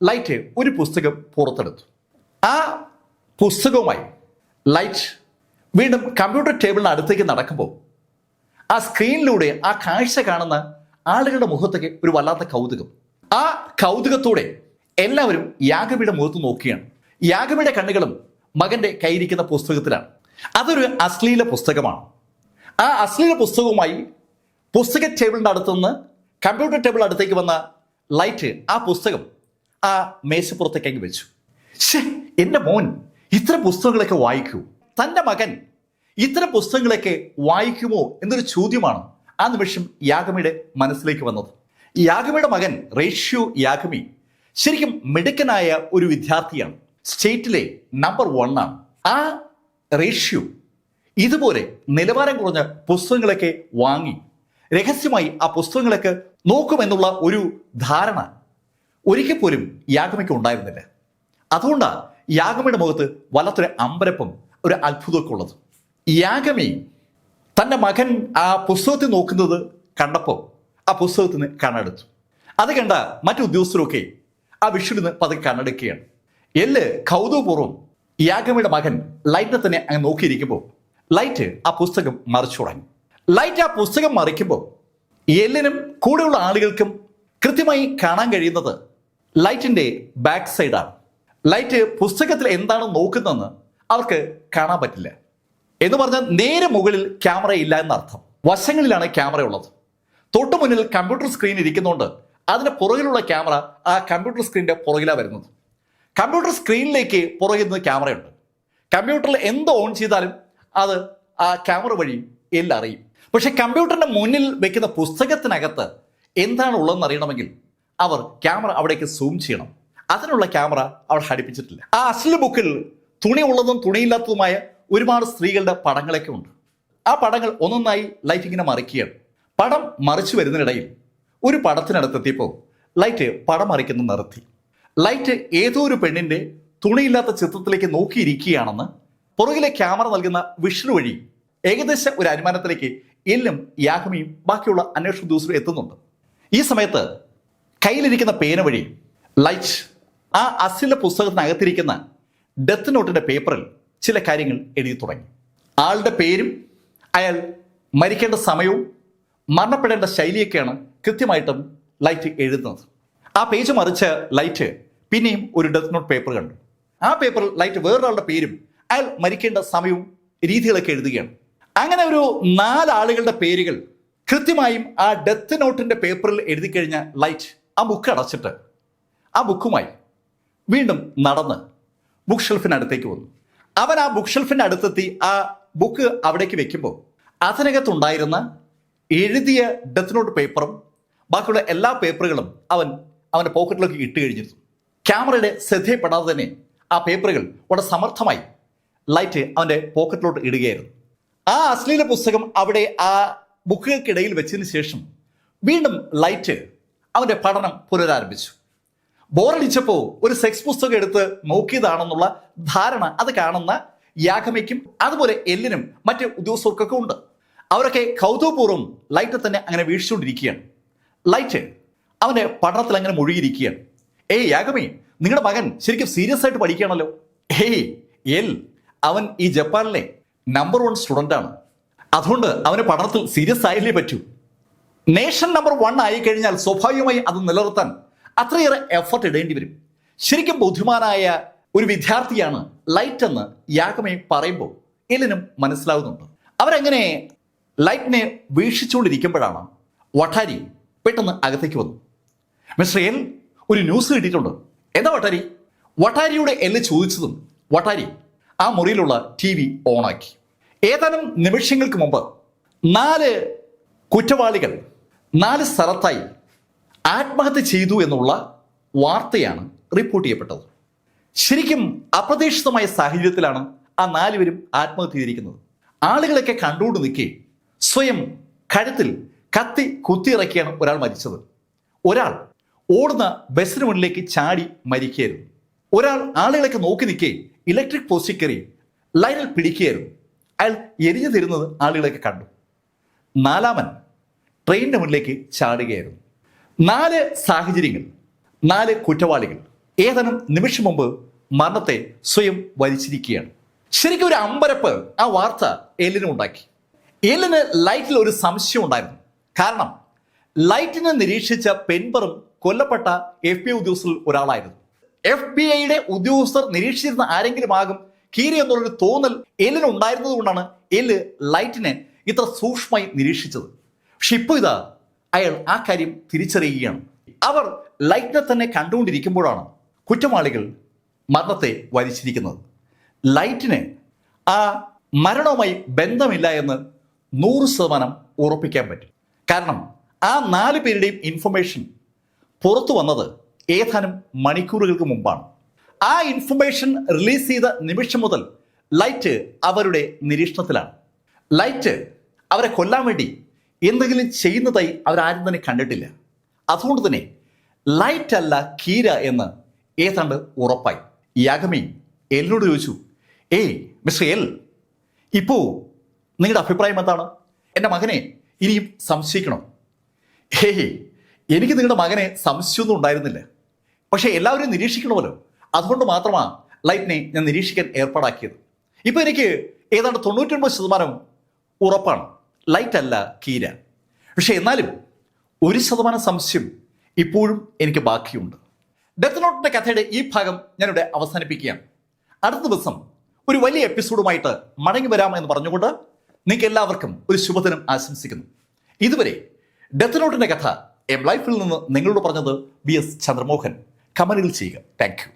ലൈറ്റ് ഒരു പുസ്തകം പുറത്തെടുത്തു. ആ പുസ്തകവുമായി ലൈറ്റ് വീണ്ടും കമ്പ്യൂട്ടർ ടേബിളിന് അടുത്തേക്ക് നടക്കുമ്പോൾ ആ സ്ക്രീനിലൂടെ ആ കാഴ്ച കാണുന്ന ആളുകളുടെ മുഖത്തേക്ക് ഒരു വല്ലാത്ത കൗതുകം. ആ കൗതുകത്തോടെ എല്ലാവരും യാഗമിയുടെ മുഖത്ത് നോക്കിയാണ്. യാഗമിയുടെ കണ്ണുകളും മകന്റെ കയ്യിരിക്കുന്ന പുസ്തകത്തിലാണ്. അതൊരു അശ്ലീല പുസ്തകമാണ്. ആ അശ്ലീല പുസ്തകവുമായി പുസ്തക ടേബിളിന്റെ അടുത്തുനിന്ന് കമ്പ്യൂട്ടർ ടേബിൾ അടുത്തേക്ക് വന്ന ലൈറ്റ് ആ പുസ്തകം ആ മേശപ്പുറത്തേക്ക് വെച്ചു. എൻ്റെ മോൻ ഇത്തരം പുസ്തകങ്ങളൊക്കെ വായിക്കൂ? തൻ്റെ മകൻ ഇത്തരം പുസ്തകങ്ങളൊക്കെ വായിക്കുമോ എന്നൊരു ചോദ്യമാണ് ആ നിമിഷം യാഗമിയുടെ മനസ്സിലേക്ക് വന്നത്. യാഗമിയുടെ മകൻ റേഷ്യോ യാഗമി ശരിക്കും മിടുക്കനായ ഒരു വിദ്യാർത്ഥിയാണ്. സ്റ്റേറ്റിലെ നമ്പർ 1 ആണ്. ആ റേഷ്യോ ഇതുപോലെ നിലവാരം കുറഞ്ഞ പുസ്തകങ്ങളൊക്കെ വാങ്ങി രഹസ്യമായി ആ പുസ്തകങ്ങളൊക്കെ നോക്കുമെന്നുള്ള ഒരു ധാരണ ഒരിക്കൽ പോലും യാഗമിക്ക് ഉണ്ടായിരുന്നില്ല. അതുകൊണ്ടാണ് യാഗമിയുടെ മുഖത്ത് വല്ലാത്തൊരു അമ്പരപ്പും ഒരു അത്ഭുതമൊക്കെ ഉള്ളത്. യാഗമി തൻ്റെ മകൻ ആ പുസ്തകത്തിൽ നോക്കുന്നത് കണ്ടപ്പോൾ ആ പുസ്തകത്തിന് കണ്ണെടുത്തു. അത് കണ്ട മറ്റു ഉദ്യോഗസ്ഥരൊക്കെ ആ വിഷുവിന് പതുക്കെ കണ്ണെടുക്കുകയാണ്. എല്ല് കൗതുകപൂർവ്വം യാഗമിയുടെ മകൻ ലൈറ്റിനെ തന്നെ അങ്ങ് നോക്കിയിരിക്കുമ്പോൾ ലൈറ്റ് ആ പുസ്തകം മറിച്ചു തുടങ്ങി. ലൈറ്റ് ആ പുസ്തകം മറിക്കുമ്പോൾ എല്ലിനും കൂടെയുള്ള ആളുകൾക്കും കൃത്യമായി കാണാൻ കഴിയുന്നത് ലൈറ്റിന്റെ ബാക്ക് സൈഡാണ്. ലൈറ്റ് പുസ്തകത്തിൽ എന്താണ് നോക്കുന്നതെന്ന് അവർക്ക് കാണാൻ പറ്റില്ല. എന്ന് പറഞ്ഞാൽ നേരെ മുകളിൽ ക്യാമറ ഇല്ല എന്നർത്ഥം. വശങ്ങളിലാണ് ക്യാമറ ഉള്ളത്. തൊട്ടു മുന്നിൽ കമ്പ്യൂട്ടർ സ്ക്രീൻ ഇരിക്കുന്നതുകൊണ്ട് അതിന്റെ പുറകിലുള്ള ക്യാമറ ആ കമ്പ്യൂട്ടർ സ്ക്രീനിന്റെ പുറകിലാണ് വരുന്നത്. കമ്പ്യൂട്ടർ സ്ക്രീനിലേക്ക് പുറകിൽ നിന്ന് ക്യാമറയുണ്ട്. കമ്പ്യൂട്ടറിൽ എന്ത് ഓൺ ചെയ്താലും അത് ആ ക്യാമറ വഴി എല്ലാം അറിയും. പക്ഷെ കമ്പ്യൂട്ടറിന്റെ മുന്നിൽ വെക്കുന്ന പുസ്തകത്തിനകത്ത് എന്താണ് ഉള്ളതെന്ന് അറിയണമെങ്കിൽ അവർ ക്യാമറ അവിടേക്ക് സൂം ചെയ്യണം. അതിനുള്ള ക്യാമറ അവിടെ ഘടിപ്പിച്ചിട്ടില്ല. ആ അശ്ലീല ബുക്കിൽ തുണിയുള്ളതും തുണിയില്ലാത്തതുമായ ഒരുപാട് സ്ത്രീകളുടെ പടങ്ങളൊക്കെ ഉണ്ട്. ആ പടങ്ങൾ ഒന്നൊന്നായി ലൈറ്റ് ഇങ്ങനെ മറിക്കുകയാണ്. പടം മറിച്ചു വരുന്നതിനിടയിൽ ഒരു പടത്തിനടുത്തെത്തിയപ്പോൾ ലൈറ്റ് പടം മറിക്കുന്നത് നിർത്തി. ലൈറ്റ് ഏതോ ഒരു പെണ്ണിന്റെ തുണിയില്ലാത്ത ചിത്രത്തിലേക്ക് നോക്കിയിരിക്കുകയാണെന്ന് പുറകിലെ ക്യാമറ നൽകുന്ന വിഷ്വൽ വഴി ഏകദേശം ഒരു അനുമാനത്തിലേക്ക് എല്ലും യാഗമിയും ബാക്കിയുള്ള അന്വേഷണ ഉദ്യോഗസ്ഥരും എത്തുന്നുണ്ട്. ഈ സമയത്ത് കയ്യിലിരിക്കുന്ന പേന വഴി ലൈറ്റ് ആ അശ്ലീല പുസ്തകത്തിനകത്തിരിക്കുന്ന ഡെത്ത് നോട്ടിന്റെ പേപ്പറിൽ ചില കാര്യങ്ങൾ എഴുതി തുടങ്ങി. ആളുടെ പേരും അയാൾ മരിക്കേണ്ട സമയവും മരണപ്പെടേണ്ട ശൈലിയൊക്കെയാണ് കൃത്യമായിട്ടും ലൈറ്റ് എഴുതുന്നത്. ആ പേജ് മറിച്ച് ലൈറ്റ് പിന്നെയും ഒരു ഡെത്ത് നോട്ട് പേപ്പർ കണ്ടു. ആ പേപ്പറിൽ ലൈറ്റ് വേറൊരാളുടെ പേരും അയാൾ മരിക്കേണ്ട സമയവും രീതികളൊക്കെ എഴുതുകയാണ്. അങ്ങനെ ഒരു 4 ആളുകളുടെ പേരുകൾ കൃത്യമായും ആ ഡെത്ത് നോട്ടിന്റെ പേപ്പറിൽ എഴുതി കഴിഞ്ഞ ലൈറ്റ് ആ ബുക്ക് അടച്ചിട്ട് ആ ബുക്കുമായി വീണ്ടും നടന്ന് ബുക്ക് ഷെൽഫിനടുത്തേക്ക് വന്നു. അവൻ ആ ബുക്ക് ഷെൽഫിന്റെ അടുത്തെത്തി ആ ബുക്ക് അവിടേക്ക് വെക്കുമ്പോൾ അതിനകത്തുണ്ടായിരുന്ന എഴുതിയ ഡെത്ത് നോട്ട് പേപ്പറും ബാക്കിയുള്ള എല്ലാ പേപ്പറുകളും അവൻ്റെ പോക്കറ്റിലേക്ക് ഇട്ട് കഴിഞ്ഞിരുന്നു. ക്യാമറയുടെ ശ്രദ്ധയപ്പെടാതെ തന്നെ ആ പേപ്പറുകൾ വളരെ സമർത്ഥമായി ലൈറ്റ് അവൻ്റെ പോക്കറ്റിലോട്ട് ഇടുകയായിരുന്നു. ആ അശ്ലീല പുസ്തകം അവിടെ ആ ബുക്കുകൾക്കിടയിൽ വെച്ചതിന് ശേഷം വീണ്ടും ലൈറ്റ് അവൻ്റെ പഠനം പുനരാരംഭിച്ചു. ബോറടിച്ചപ്പോൾ ഒരു സെക്സ് പുസ്തകം എടുത്ത് നോക്കിയതാണെന്നുള്ള ധാരണ അത് കാണുന്ന യാഗമയ്ക്കും അതുപോലെ എല്ലിനും മറ്റ് ഉദ്യോഗസ്ഥർക്കൊക്കെ ഉണ്ട്. അവരൊക്കെ കൗതുകപൂർവ്വം ലൈറ്റ് തന്നെ അങ്ങനെ വീഴ്ചുകൊണ്ടിരിക്കുകയാണ്. ലൈറ്റ് അവൻ്റെ പഠനത്തിൽ അങ്ങനെ മുഴുകിയിരിക്കുകയാണ്. ഏയ് യാഗമി, നിങ്ങളുടെ മകൻ ശരിക്കും സീരിയസ് ആയിട്ട് പഠിക്കുകയാണല്ലോ. ഏയ് എൽ, അവൻ ഈ ജപ്പാനിലെ നമ്പർ 1 സ്റ്റുഡൻ്റ് ആണ്. അതുകൊണ്ട് അവന് പഠനത്തിൽ സീരിയസ് ആയില്ലേ പറ്റൂ. നേഷൻ നമ്പർ 1 ആയി കഴിഞ്ഞാൽ സ്വാഭാവികമായി അത് നിലനിർത്താൻ അത്രയേറെ എഫർട്ട് ഇടേണ്ടി വരും. ശരിക്കും ബുദ്ധിമാനായ ഒരു വിദ്യാർത്ഥിയാണ് ലൈറ്റ് എന്ന് യാഗമി പറയുമ്പോൾ എല്ലിനും മനസ്സിലാവുന്നുണ്ട്. അവരെങ്ങനെ ലൈറ്റിനെ വീക്ഷിച്ചുകൊണ്ടിരിക്കുമ്പോഴാണ് വട്ടാരി പെട്ടെന്ന് അകത്തേക്ക് വന്നു. മിസ്റ്റർ എൽ, ഒരു ന്യൂസ് കിട്ടിയിട്ടുണ്ട്. എന്താ വട്ടാരി? വട്ടാരിയുടെ എല്ല് ചോദിച്ചതും വട്ടാരി ആ മുറിയിലുള്ള TV ഓണാക്കി. ഏതാനും നിമിഷങ്ങൾക്ക് മുമ്പ് 4 കുറ്റവാളികൾ 4 സ്ഥലത്തായി ആത്മഹത്യ ചെയ്തു എന്നുള്ള വാർത്തയാണ് റിപ്പോർട്ട് ചെയ്യപ്പെട്ടത്. ശരിക്കും അപ്രതീക്ഷിതമായ സാഹചര്യത്തിലാണ് ആ 4 പേരും ആത്മഹത്യ ചെയ്തിരിക്കുന്നത്. ആളുകളൊക്കെ കണ്ടുകൊണ്ട് നിൽക്കെ സ്വയം കഴുത്തിൽ കത്തി കുത്തിയിറക്കിയാണ് ഒരാൾ മരിച്ചത്. ഒരാൾ ഓടുന്ന ബസ്സിന് മുന്നിലേക്ക് ചാടി മരിക്കുകയായിരുന്നു. ഒരാൾ ആളുകളൊക്കെ നോക്കി നിൽക്കെ ഇലക്ട്രിക് പോസ്റ്റിൽ കയറി ലൈനിൽ പിടിക്കുകയായിരുന്നു. അയാൾ എരിഞ്ഞു തരുന്നത് ആളുകളൊക്കെ കണ്ടു. 4-മൻ ട്രെയിനിന്റെ മുന്നിലേക്ക് ചാടുകയായിരുന്നു. 4 സാഹചര്യങ്ങൾ, 4 കുറ്റവാളികൾ ഏതാനും നിമിഷം മുമ്പ് മരണത്തെ സ്വയം വരിച്ചിരിക്കുകയാണ്. ശരിക്കും ഒരു അമ്പരപ്പ് ആ വാർത്ത എല്ലിനും ഉണ്ടാക്കി. എല്ലിന് ലൈറ്റിൽ ഒരു സംശയം ഉണ്ടായിരുന്നു. കാരണം ലൈറ്റിനെ നിരീക്ഷിച്ച പെൻബറും കൊല്ലപ്പെട്ട FBI ഉദ്യോഗസ്ഥരിൽ ഒരാളായിരുന്നു. FBI ഉദ്യോഗസ്ഥർ നിരീക്ഷിച്ചിരുന്ന ആരെങ്കിലും ആകും കീരി എന്നുള്ളൊരു തോന്നൽ എല്ലിന് ഉണ്ടായിരുന്നത് കൊണ്ടാണ് എല്ല് ലൈറ്റിനെ ഇത്ര സൂക്ഷ്മമായി നിരീക്ഷിച്ചത്. പക്ഷെ ഇപ്പോൾ ഇതാ അയാൾ ആ കാര്യം തിരിച്ചറിയുകയാണ്. അവർ ലൈറ്റിനെ തന്നെ കണ്ടുകൊണ്ടിരിക്കുമ്പോഴാണ് കുറ്റവാളികൾ മരണത്തെ വരിച്ചിരിക്കുന്നത്. ലൈറ്റിന് ആ മരണവുമായി ബന്ധമില്ല എന്ന് 100% ഉറപ്പിക്കാൻ പറ്റും. കാരണം ആ 4 പേരുടെയും ഇൻഫർമേഷൻ പുറത്തു വന്നത് ഏതാനും മണിക്കൂറുകൾക്ക് മുമ്പാണ്. ആ ഇൻഫർമേഷൻ റിലീസ് ചെയ്ത നിമിഷം മുതൽ ലൈറ്റ് അവരുടെ നിരീക്ഷണത്തിലാണ്. ലൈറ്റ് അവരെ കൊല്ലാൻ വേണ്ടി എന്തെങ്കിലും ചെയ്യുന്നതായി അവരാരും തന്നെ കണ്ടിട്ടില്ല. അതുകൊണ്ട് തന്നെ ലൈറ്റ് അല്ല കീര എന്ന് ഏതാണ്ട് ഉറപ്പായി. യാഗമി എല്ലിനോട് ചോദിച്ചു, ഏയ് മിസ്റ്റർ എൽ, ഇപ്പോൾ നിങ്ങളുടെ അഭിപ്രായം എന്താണ്? എൻ്റെ മകനെ ഇനിയും സംശയിക്കണോ? ഹേയ്, എനിക്ക് നിങ്ങളുടെ മകനെ സംശയമൊന്നും ഉണ്ടായിരുന്നില്ല. പക്ഷേ എല്ലാവരും നിരീക്ഷിക്കണമല്ലോ, അതുകൊണ്ട് മാത്രമാണ് ലൈറ്റിനെ ഞാൻ നിരീക്ഷിക്കാൻ ഏർപ്പാടാക്കിയത്. ഇപ്പോൾ എനിക്ക് ഏതാണ്ട് 99% ഉറപ്പാണ് ലൈറ്റ് അല്ല കീര. പക്ഷെ എന്നാലും 1% സംശയം ഇപ്പോഴും എനിക്ക് ബാക്കിയുണ്ട്. ഡെത്ത് നോട്ടിന്റെ കഥയുടെ ഈ ഭാഗം ഞാനിവിടെ അവസാനിപ്പിക്കുകയാണ്. അടുത്ത ദിവസം ഒരു വലിയ എപ്പിസോഡുമായിട്ട് മടങ്ങി വരാം എന്ന് പറഞ്ഞുകൊണ്ട് നിങ്ങൾക്ക് എല്ലാവർക്കും ഒരു ശുഭദിനം ആശംസിക്കുന്നു. ഇതുവരെ ഡെത്ത് നോട്ടിന്റെ കഥ എം ലൈഫിൽ നിന്ന് നിങ്ങളോട് പറഞ്ഞത് BS ചന്ദ്രമോഹൻ. കമന്റിൽ ചെയ്യുക. Thank you.